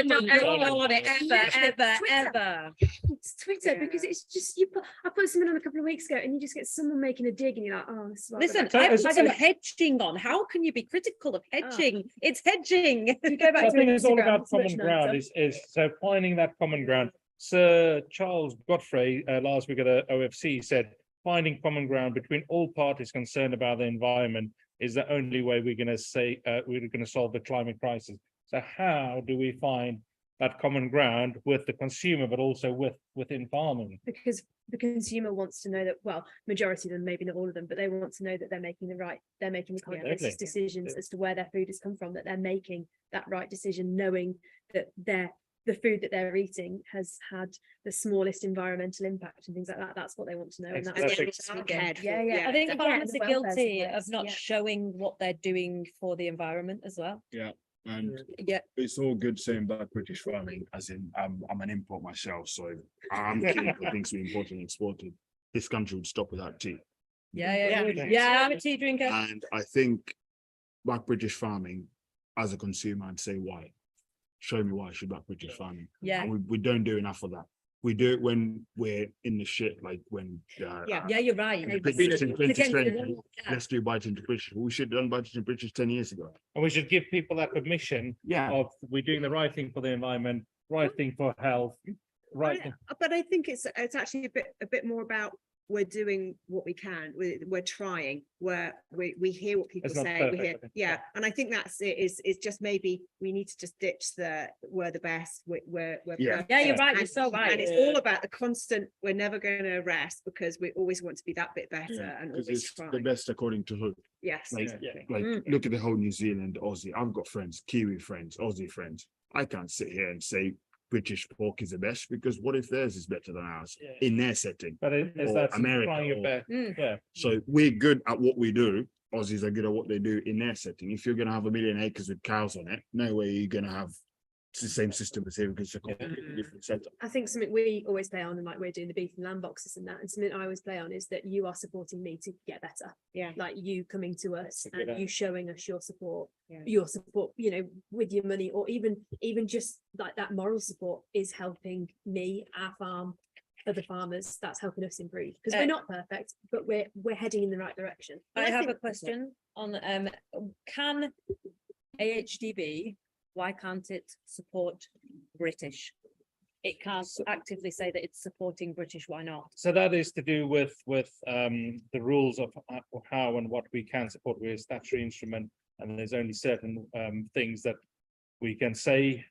don't ever go on it, ever. It's Twitter, because it's just I put something on a couple of weeks ago and you just get someone making a dig and you're like, oh, this is what I Listen, got. I've So- had some hedging on. How can you be critical of hedging? It's hedging. You go back I to think it's all Instagram, about it's much common ground, nicer. is so finding that common ground. Sir Charles Godfrey, last week at the OFC, said finding common ground between all parties concerned about the environment is the only way we're going to say we're going to solve the climate crisis. So how do we find that common ground with the consumer, but also within farming? Because the consumer wants to know that, well, majority of them, maybe not all of them, but they want to know that they're making the conscious Definitely. decisions as to where their food has come from, that they're making that right decision, knowing that the food that they're eating has had the smallest environmental impact and things like that. That's what they want to know. And That's that's ex- what cared for. I think Yeah, farmers and the are welfare's guilty the of worst, not yeah. showing what they're doing for the environment as well. and Yeah. it's all good saying about British farming, as in I'm an import myself, so I'm keen for things we import and exported. This country would stop without tea. Yeah, I'm a tea drinker. And I think back British farming as a consumer and say why. Show me why I should back British farming. Yeah. And we don't do enough of that. we do it when we're in the shit, like when. Yeah. Yeah, you're right. the British in Against the 2020, wall, yeah. let's do budgeting to British. We should have done budgeting to British 10 years ago. And we should give people that permission Yeah. of we're doing the right thing for the environment, right thing for health, right thing. But I think it's actually a bit more about we're doing what we can. We're trying. We hear what people It's not say. We perfect, hear, I think. yeah. And I think that's it. Is just maybe we need to just ditch we're the best. We're Yeah. perfect. Yeah, you're right. You're And- so right. And it's all about the constant. We're never going to rest because we always want to be that bit better and Because always it's try. the best according to who. Yes, Like, exactly. like Mm. look at the whole New Zealand, Aussie. I've got friends, Kiwi friends, Aussie friends. I can't sit here and say British pork is the best because what if theirs is better than ours in their setting? But is Or that America trying your or- best? Mm. Yeah. So we're good at what we do. Aussies are good at what they do in their setting. If you're going to have 1 million acres with cows on it, no way you're going to have the same system as here because it's a completely different setup. I think something we always play on, and like we're doing the beef and lamb boxes and that, and something I always play on is that you are supporting me to get better. Yeah. Like you coming to us That's a good and you showing us your support, Yeah. you know, with your money, or even just like that moral support is helping me, our farm, other farmers. That's helping us improve because we're not perfect, but we're heading in the right direction. I have a think- question on, can AHDB, why can't it support British? It can't actively say that it's supporting British, why not? So that is to do with the rules of how and what we can support with a statutory instrument, and there's only certain things that we can say.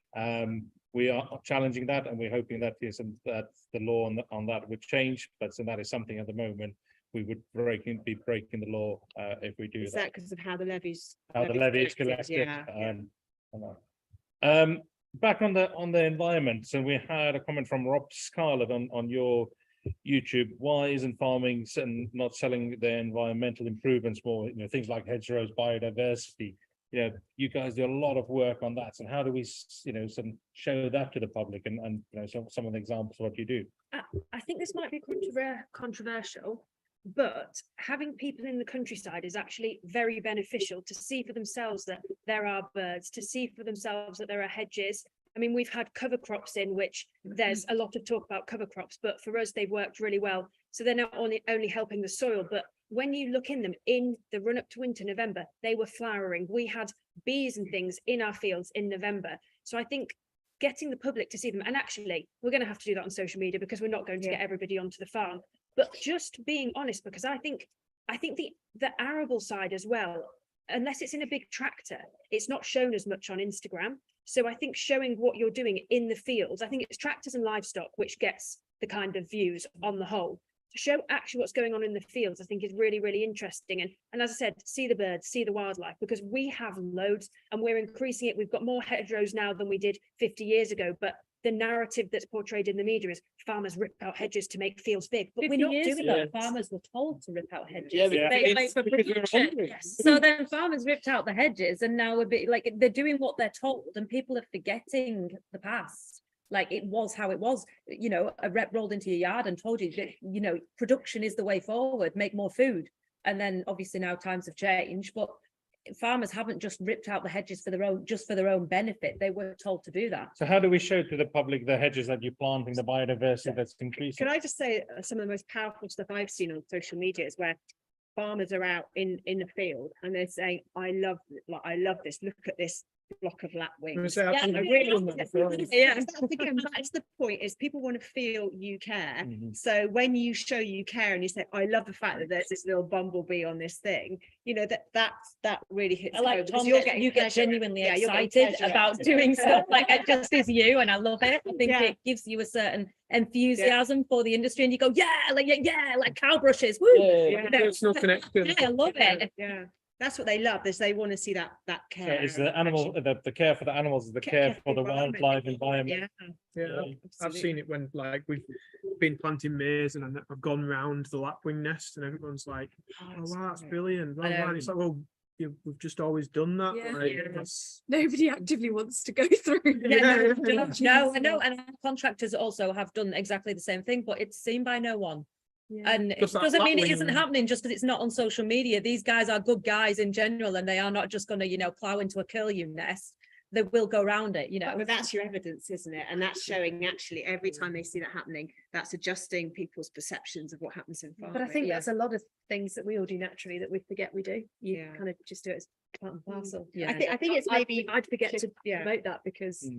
We are challenging that, and we're hoping that that the law on that would change. But so that is something at the moment we would be breaking the law if we do Is that. that because of how the levies? How the levy is collected. Yeah. I know. Back on the environment, so we had a comment from Rob Scarlett on your YouTube. Why isn't farming and not selling the environmental improvements more? You know, things like hedgerows, biodiversity. You know, you guys do a lot of work on that. And how do we, sort of show that to the public and you know, some of the examples of what you do? I think this might be controversial, but having people in the countryside is actually very beneficial to see for themselves that there are birds, to see for themselves that there are hedges. I mean, we've had cover crops in which there's a lot of talk about cover crops, but for us, they've worked really well. So they're not only helping the soil, but when you look in them in the run up to winter, November, they were flowering. We had bees and things in our fields in November. So I think getting the public to see them, and actually we're going to have to do that on social media because we're not going to get everybody onto the farm, but just being honest, because I think the arable side as well, unless it's in a big tractor, it's not shown as much on Instagram. So I think showing what you're doing in the fields, I think it's tractors and livestock which gets the kind of views on the whole. To show actually what's going on in the fields, I think is really, really interesting. And as I said, see the birds, see the wildlife, because we have loads and we're increasing it. We've got more hedgerows now than we did 50 years ago, but the narrative that's portrayed in the media is farmers rip out hedges to make fields big, but we're 50 not years doing ago, that. farmers were told to rip out hedges. Yeah, They- because for because we were protection. hungry. So then farmers ripped out the hedges and now they're doing what they're told and people are forgetting the past. Like it was how it was, you know, a rep rolled into your yard and told you that, you know, production is the way forward, make more food. And then obviously now times have changed, but farmers haven't just ripped out the hedges for their own benefit. They were told to do that. So how do we show to the public the hedges that you're planting, the biodiversity that's increasing? Can I just say some of the most powerful stuff I've seen on social media is where farmers are out in the field and they're saying, I love this, look at this block of lapwings. Yeah, I really love it. Yeah. Again, that's the point, is people want to feel you care. Mhm. So when you show you care and you say, I love the fact that there's this little bumblebee on this thing, you know, that really hits I like home, because Tom, you're that getting you get pleasure. genuinely Yeah, you're getting excited pleasure about out of it. doing stuff like it just is you, and I love it. I think Yeah. it gives you a certain enthusiasm for the industry, and you go, yeah, like cow brushes, woo. Yeah, You know, Personal connection. yeah, I love it. Yeah, that's what they love, is they want to see that So care. it's the and animal, affection. the care for the animals, the care for the wildlife environment. Yeah. Yeah, I've absolutely. seen it when like we've been planting maize and I've gone round the lapwing nest and everyone's like, oh wow, that's brilliant. Blah, blah. And it's like, well, we've just always done that. Yeah. Like, Yeah. that's- Nobody actively wants to go through. Yeah, Yeah. no, I know, and our contractors also have done exactly the same thing, but it's seen by no one. And it Just that doesn't mean it isn't lapwing- happening just because it's not on social media. These guys are good guys in general, and they are not just going to, you know, plow into a curlew nest. they will go around it, you know. But that's your evidence, isn't it? And that's showing actually every time they see that happening, that's adjusting people's perceptions of what happens in farming. But I think Yeah. that's a lot of things that we all do naturally that we forget we do. You Yeah. kind of just do it as part and parcel. Yeah. I think it's maybe, I'd forget to yeah. promote that because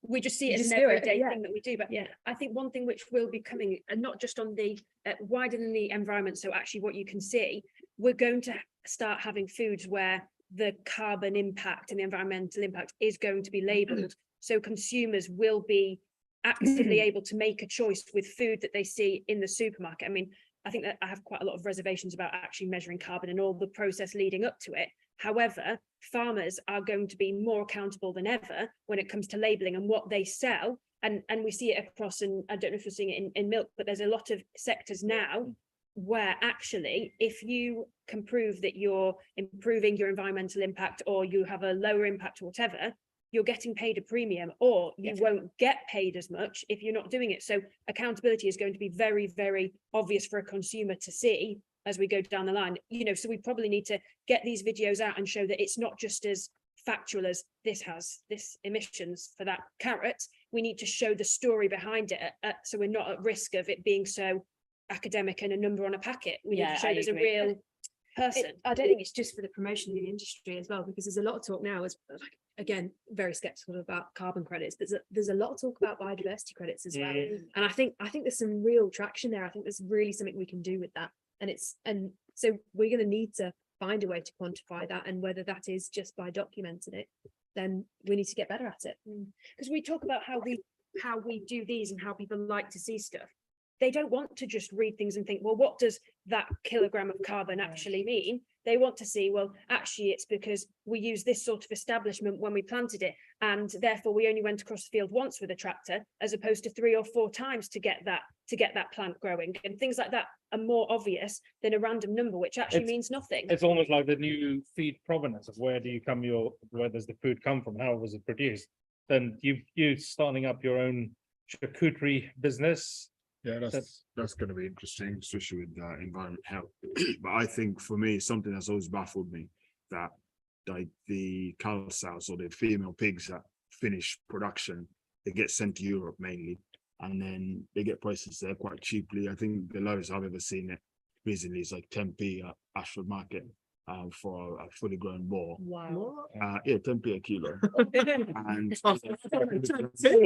We just see You it as just an do it, everyday yeah. thing that we do, but yeah, I think one thing which will be coming, and not just on the wider than the environment, so actually what you can see, we're going to start having foods where the carbon impact and the environmental impact is going to be labelled. So consumers will be actively able to make a choice with food that they see in the supermarket. I mean, I think that I have quite a lot of reservations about actually measuring carbon and all the process leading up to it. However, farmers are going to be more accountable than ever when it comes to labelling and what they sell. And we see it across, and I don't know if you're seeing it in milk, but there's a lot of sectors now where actually, if you can prove that you're improving your environmental impact or you have a lower impact or whatever, you're getting paid a premium, or you won't get paid as much if you're not doing it. So accountability is going to be very, very obvious for a consumer to see as we go down the line, you know. So we probably need to get these videos out and show that it's not just as factual as this has this emissions for that carrot. We need to show the story behind it, so we're not at risk of it being so academic and a number on a packet. We need Yeah, to show I there's a agree. real person. I don't think it's just for the promotion of the industry as well, because there's a lot of talk now, as like, again, very skeptical about carbon credits. There's a lot of talk about biodiversity credits as well. And I think there's some real traction there. I think there's really something we can do with that. And so we're going to need to find a way to quantify that, and whether that is just by documenting it, then we need to get better at it. Because we talk about how we do these and how people like to see stuff. They don't want to just read things and think, well, what does that kilogram of carbon actually mean? They want to see, well, actually, it's because we use this sort of establishment when we planted it, and therefore we only went across the field once with a tractor, as opposed to 3 or 4 times to get that plant growing. And things like that are more obvious than a random number, which actually means nothing. It's almost like the new feed provenance of where does the food come from? How was it produced? Then you starting up your own charcuterie business. Yeah, that's going to be interesting, especially with environment health. But I think for me, something that's always baffled me, that like the cow sows or the female pigs that finish production, they get sent to Europe mainly, and then they get prices there quite cheaply. I think the lowest I've ever seen it recently is like 10p at Ashford Market for a fully grown boar. Wow. Yeah, 10p a kilo. And Still,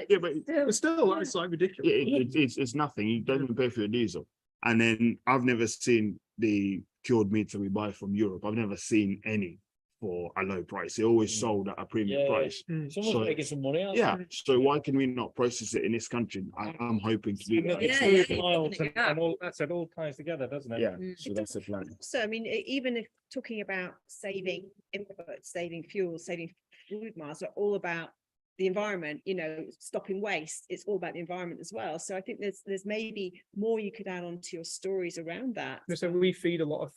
yeah, but But still, that's like ridiculous. it's nothing. You don't even pay for your diesel. And then I've never seen the cured meats that we buy from Europe. I've never seen any for a low price. They're always sold at a premium price. Someone's So- making some money out. Yeah. So why can we not process it in this country? I'm hoping to do And that. it's Yeah, food yeah, miles yeah. and all that's it all ties together, doesn't it? Yeah. So that's the plan. So, I mean, even if talking about saving inputs, saving fuel, saving food miles are all about the environment, you know, stopping waste. It's all about the environment as well. So I think there's maybe more you could add on to your stories around that. So we feed a lot of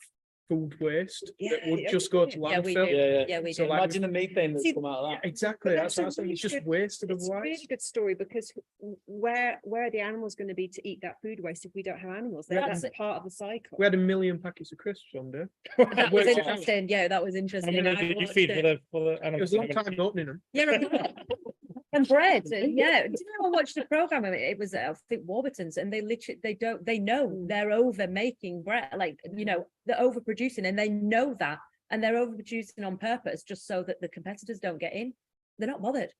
food waste that would Yeah, just go to Yeah, we landfill. do. Yeah, we So do. like- Imagine the methane that's See, come out of that. Exactly. But That's that's a what I'm saying. really It's just good- wasted It's a otherwise. really good story, because where are the animals going to be to eat that food waste if we don't have animals? Yeah. That's part of the cycle. We had 1 million packets of crisps one day. That was Worked it out. interesting. Yeah, that was I interesting. mean, I you watched feed it. for the It animals. was a long time opening them. Yeah, and bread. Yeah, do you know I watched the program? It was I think Warburton's, and they literally they know they're over making bread, like you know they're overproducing, and they know that, and they're overproducing on purpose just so that the competitors don't get in. They're not bothered.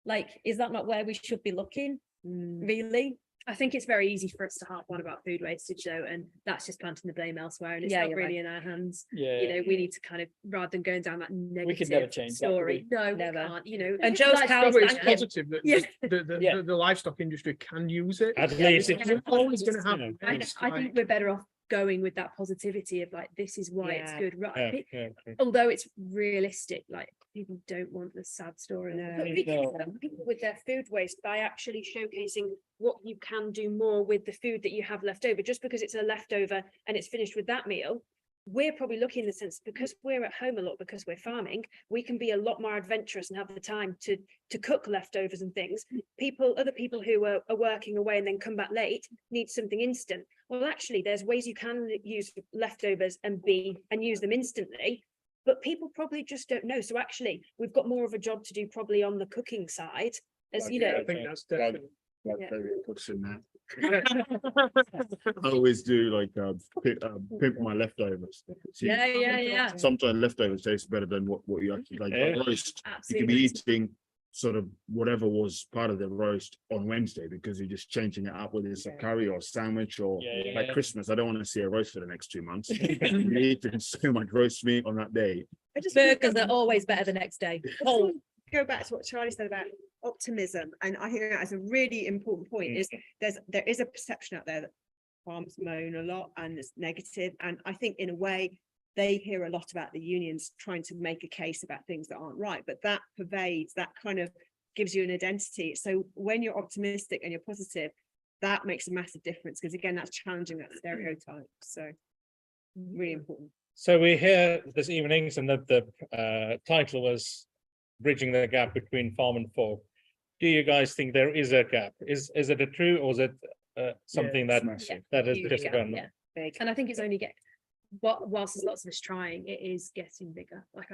Like, is that not where we should be looking? Really? I think it's very easy for us to harp on about food wastage though, and that's just planting the blame elsewhere, and it's Yeah, not you're really in our hands. Yeah. You know, we need to kind of, rather than going down that We could never negative change that, could story. No, we Never. can't, you know. And Joe's like, cows, But it's thank you. positive that Yeah. the livestock industry can use it. At least It's it's always going to you know, happen. I think we're better off going with that positivity of like, this is why it's Yeah. good, right? yeah, yeah, okay. Although it's realistic, like people don't want the sad story. No. But we can help people with their food waste by actually showcasing what you can do more with the food that you have left over. Just because it's a leftover and it's finished with that meal, we're probably looking in the sense, because we're at home a lot, because we're farming, we can be a lot more adventurous and have the time to cook leftovers and things. Other people who are working away and then come back late need something instant. Well, actually, there's ways you can use leftovers and use them instantly. but people probably just don't know. So actually, we've got more of a job to do probably on the cooking side, as you know. I think that's definitely. Like Yeah. David puts in there. I always do like pimp my leftovers. See, Yeah. sometimes leftovers taste better than what you actually like. Yeah. Roast. You could Absolutely. be eating sort of whatever was part of the roast on Wednesday because you're just changing it up, whether it's a curry or a sandwich or like Christmas. I don't want to see a roast for the next 2 months. You're eating so much roast meat on that day. I just Burgers are always better the next day. wanna go back to what Charlie said about optimism, and I think that is a really important point. Is there is a perception out there that farmers moan a lot and it's negative, and I think in a way they hear a lot about the unions trying to make a case about things that aren't right, but that pervades, that kind of gives you an identity. So when you're optimistic and you're positive, that makes a massive difference, because again, that's challenging that stereotype. So really important. So we're here this evening, and the title was Bridging the Gap Between Farm and Fork. Do you guys think there is a gap? Is it a true, or is it something that is Huge just gap, gone? yeah. Big. And I think it's only whilst there's lots of us trying, it is getting bigger. Like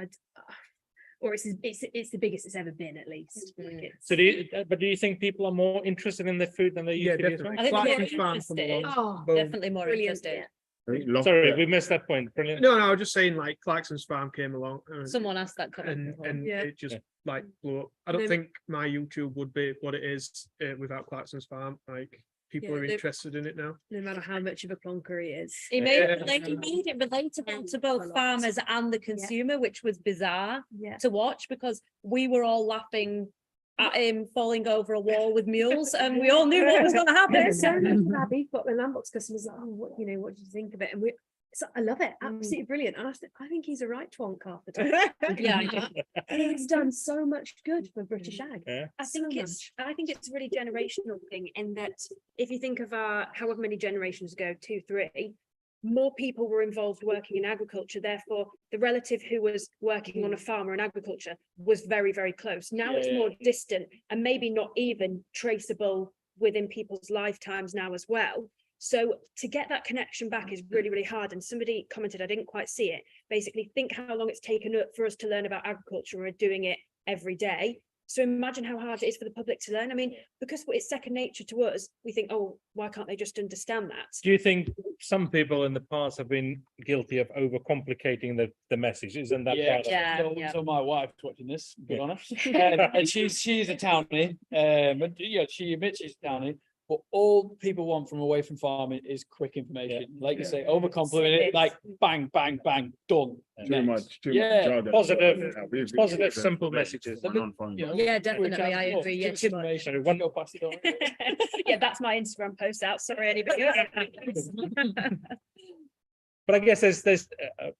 or it's the biggest it's ever been, at least. Like it's- So do you think people are more interested in the food than they used to be as well? I think Clarkson's more farm come interested. along. Oh, Boom. Definitely more brilliant. interested. I think lock- Sorry, we missed that point. Brilliant. No, I was just saying like Clarkson's farm came along Someone asked that comment. before. and Yeah. it just Yeah. like blew up. I don't They- think my YouTube would be what it is without Clarkson's farm. Like people Yeah, are they- interested in it now. no matter how much of a plonker he is. He Yeah. made it relatable to both A lot. farmers and the consumer, which was bizarre Yeah. to watch, because we were all laughing at him falling over a wall with mules, and we all knew what was going to happen. So happy, but when Landbox customers like, oh, what what do you think of it? And I love it, absolutely brilliant. And I think he's a right twonk half the time. Yeah, He's done so much good for British ag. Yeah. I think it's a really generational thing, in that if you think of however many generations ago, 2, 3, more people were involved working in agriculture. Therefore, the relative who was working on a farm or in agriculture was very, very close. Now it's more distant and maybe not even traceable within people's lifetimes now as well. So to get that connection back is really, really hard. And somebody commented, I didn't quite see it. Basically, think how long it's taken for us to learn about agriculture. We're doing it every day. So imagine how hard it is for the public to learn. I mean, because it's second nature to us, we think, oh, why can't they just understand that? Do you think some people in the past have been guilty of overcomplicating the message? Isn't that part of it? Yeah. So my wife's watching this, to be Yeah. honest, and she's a townie, and she admits she's a townie. But all people want from away from farming is quick information. Like you say, overcomplicate it, like bang, bang, bang, done. Too much Yeah, jargon. positive- Yeah, we've- positive, we've- simple we've- messages. we're non-farming. You know, Yeah, quick definitely, as I well. agree, yeah, Just too much. information, Sorry, one- go past it on. Yeah, that's my Instagram post out. Sorry, anybody. But I guess there's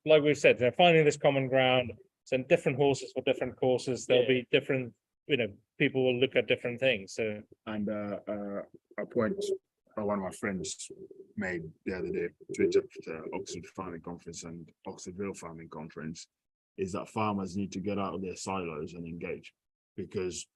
like we've said, they're finding this common ground. So different horses for different courses. There'll be different, people will look at different things. So And a point one of my friends made the other day to the Oxford Farming Conference and Oxfordville Farming Conference is that farmers need to get out of their silos and engage, because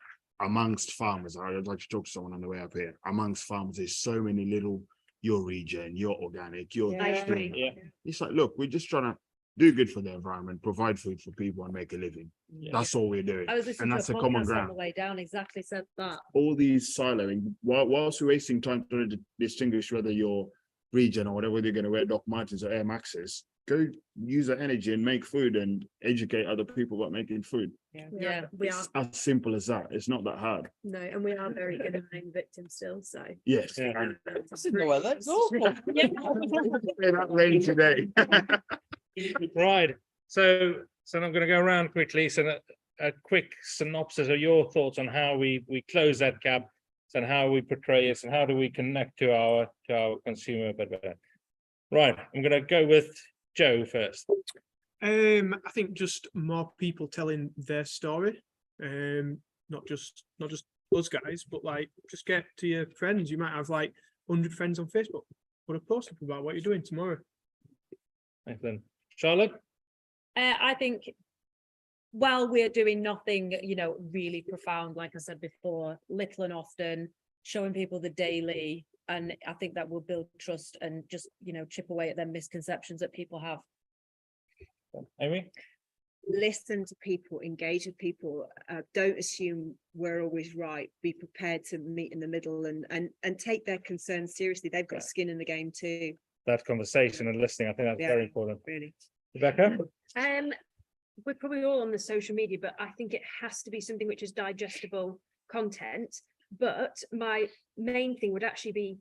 amongst farmers, I'd like to talk to someone on the way up here. Amongst farmers, there's so many little, your region, your organic, your. I agree. Yeah. It's like, look, we're just trying to do good for the environment, provide food for people and make a living. That's all we're doing. I was listening And to a that's a common podcast on ground. the way down, exactly said that. All these siloing, whilst we're wasting time trying to distinguish whether your region or whatever they're going to wear Doc Martens or Air Maxes, go use that energy and make food and educate other people about making food. Yeah, we are. It's as simple as that. It's not that hard. No, and we are very good at playing victim still. So Yes. Yeah. and- That's awful. Hey, that rain today. right. So I'm going to go around quickly. So a quick synopsis of your thoughts on how we close that gap and how we portray it and how do we connect to our consumer better. Right. I'm going to go with Joe first. I think just more people telling their story. Not just us guys, but like just get to your friends. You might have like 100 friends on Facebook. Put a post up about what you're doing tomorrow. Excellent. Charlotte? I think while we're doing nothing, really profound, like I said before, little and often, showing people the daily, and I think that will build trust and just, chip away at them misconceptions that people have. Amy? listen to people, engage with people, don't assume we're always right, be prepared to meet in the middle and take their concerns seriously. They've got skin in the game too, That conversation and listening, I think that's Yeah. very important. really. Rebecca? We're probably all on the social media, but I think it has to be something which is digestible content. But my main thing would actually be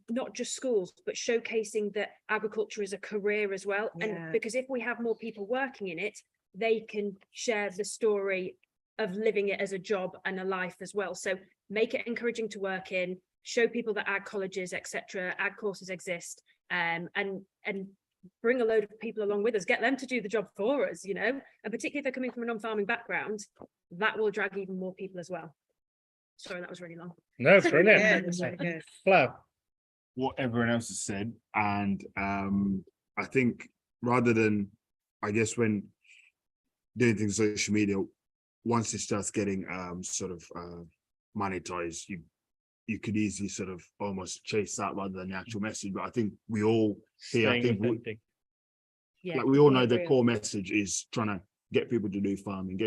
not just schools, but showcasing that agriculture is a career as well. Yeah. And because if we have more people working in it, they can share the story of living it as a job and a life as well. So make it encouraging to work in, show people that ag colleges, etc., ag courses exist, and bring a load of people along with us, get them to do the job for us, you know, and particularly if they're coming from a non-farming background, that will drag even more people as well. Sorry, that was really long. No, Yeah, brilliant. that's really good. Flav? What everyone else has said, and I think rather than, I guess, when doing things on social media, once it starts getting sort of monetized, you could easily sort of almost chase that rather than the actual message. But I think we all here, I Staying think authentic. like we all know the core message is trying to get people to do farming,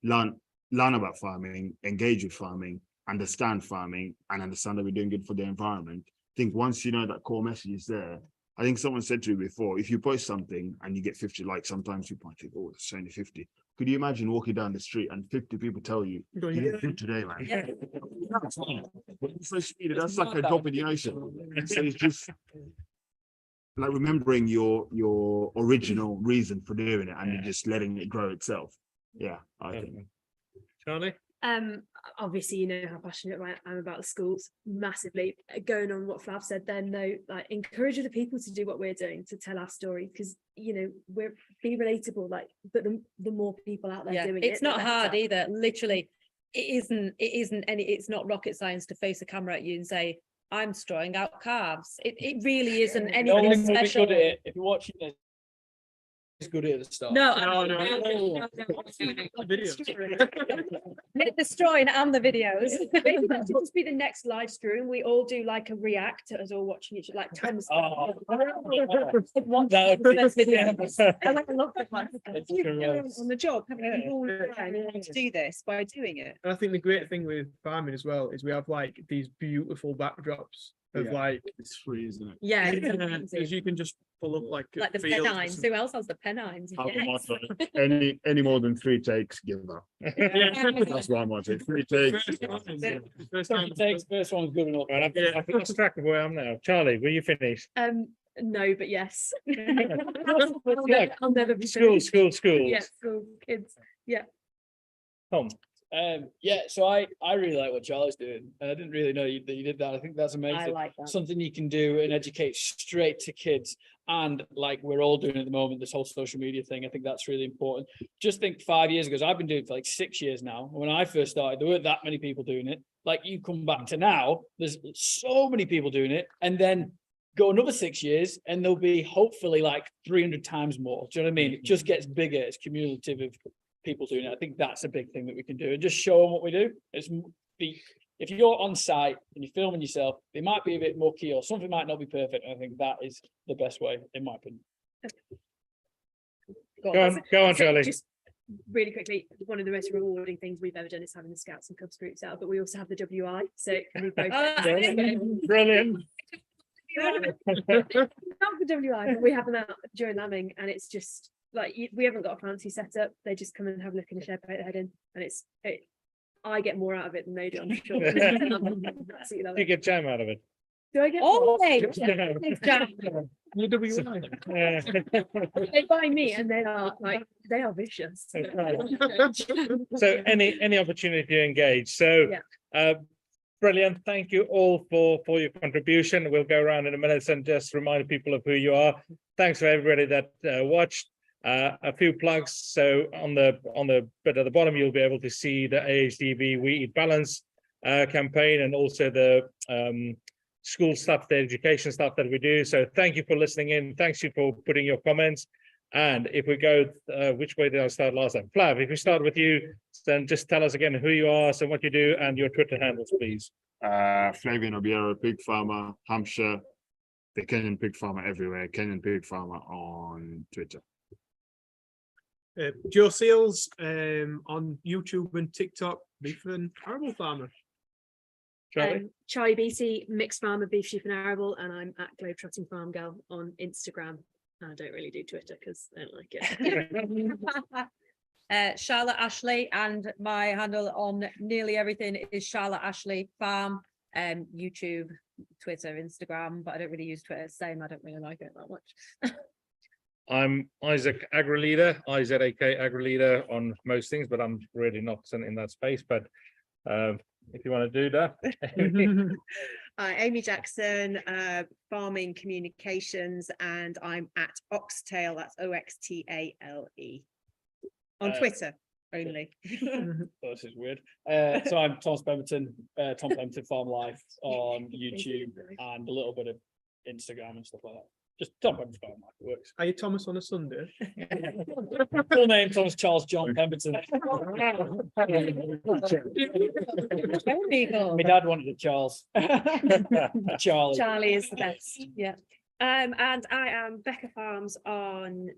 learn about farming, engage with farming, understand farming, and understand that we're doing good for the environment. I think once you know that core message is there, I think someone said to me before, if you post something and you get 50 likes, sometimes you might think, oh, it's only 50. Could you imagine walking down the street and 50 people tell you, you did good today, man? That's fine. Social media, that's like a drop in the ocean. So it's just like remembering your original reason for doing it and you're just letting it grow itself. Yeah, I think. Charlie? Obviously, you know how passionate I am about the schools, massively. Going on what Flav said then, though, like encourage other people to do what we're doing, to tell our story, because you know, we're be relatable, like, but the more people out there doing It's it, not the hard better. either. Literally, it's not rocket science to face a camera at you and say, I'm strawing out calves. It really isn't No anything one will be special. good at it. If you're watching this, it's good at the start. No, the strawing and the videos. Maybe that should just be the next live stream. We all do like a react to us all watching each, like Tom's. Oh. That would be- I like a lot of like, It's you true, learn yes. on the job, haven't you? You've all learned how to do this by doing it. And I think the great thing with farming as well is we have like these beautiful backdrops of Yeah. like, It's free, isn't it? Yeah, as you can just pull up like. like the fields or Pennines. something. Who else has the Pennines? Have a Yes. motto. Any more than 3 takes, give up. That's my motto. 3 takes. First time. Takes first one's good enough. Right, I've lost track of where I am now. Charlie, were you finished? No, but yes. Yeah. I'll never be Schools. Yeah, school kids. Tom? Yeah, so I really like what Charlie's doing. And I didn't really know that you did that. I think that's I amazing. like that. Something you can do and educate straight to kids. And like we're all doing at the moment, this whole social media thing, I think that's really important. Just think 5 years ago, so I've been doing it for like 6 years now. When I first started, there weren't that many people doing it. Like you come back to now, there's so many people doing it. And then go another 6 years and there'll be hopefully like 300 times more. Do you know what I mean? It just gets bigger. It's cumulative of people doing it. I think that's a big thing that we can do and just show them what we do. If you're on site and you're filming yourself, it might be a bit mucky or something might not be perfect. I think that is the best way, in my opinion. Go on, So Charlie. just really quickly, one of the most rewarding things we've ever done is having the Scouts and Cubs groups out, but we also have the WI, so it can be both. Brilliant. Not the WI, but we have them out during lambing, and it's just like we haven't got a fancy setup. They just come and have a look in a shed, put their head in, and I get more out of it than they do, I'm sure. Absolutely love You it. get jam out of it. Do I get more? Always. They buy me and they are vicious. So any opportunity to engage. So brilliant. Thank you all for your contribution. We'll go around in a minute and just remind people of who you are. Thanks for everybody that watched. A few plugs. So on the bit at the bottom, you'll be able to see the AHDB We Eat Balance campaign and also the school stuff, the education stuff that we do. So thank you for listening in. Thanks you for putting your comments. And if we go, which way did I start last time? Flav, if we start with you, then just tell us again who you are, so what you do, and your Twitter handles, please. Flavian Obiero, pig farmer, Hampshire, the Kenyan pig farmer everywhere, Kenyan pig farmer on Twitter. Joe Seals on YouTube and TikTok, beef and arable farmer. Charlie? Charlie Beatty, mixed farmer, beef, sheep and arable, and I'm at Globetrotting Farm Girl on Instagram. I don't really do Twitter because I don't like it. Charlotte Ashley, and my handle on nearly everything is Charlotte Ashley Farm, YouTube, Twitter, Instagram, but I don't really use Twitter. Same, I don't really like it that much. I'm Isaac AgriLeader, IZAK AgriLeader on most things, but I'm really not in that space. But if you want to do that. Amy Jackson, farming communications, and I'm at Oxtail, that's OXTALE. On Twitter only. This is weird. So I'm Thomas Pemberton, Tom Pemberton Farm Life on YouTube and a little bit of Instagram and stuff like that. Just Tom Pemberton Farm Life, it works. Are you Thomas on a Sunday? Full name Thomas Charles John Pemberton. My dad wanted a Charles. Charlie. Charlie is the best. Yeah. And I am Becca Farms on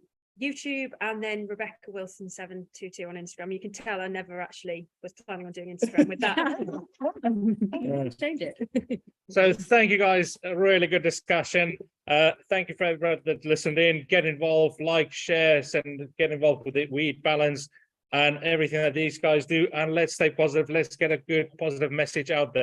YouTube, and then Rebecca Wilson 722 on Instagram. You can tell I never actually was planning on doing Instagram with that. Change it. So thank you guys, a really good discussion. Thank you for everybody that listened in. Get involved, like, share, and get involved with the weed balance and everything that these guys do. And let's stay positive. Let's get a good positive message out there.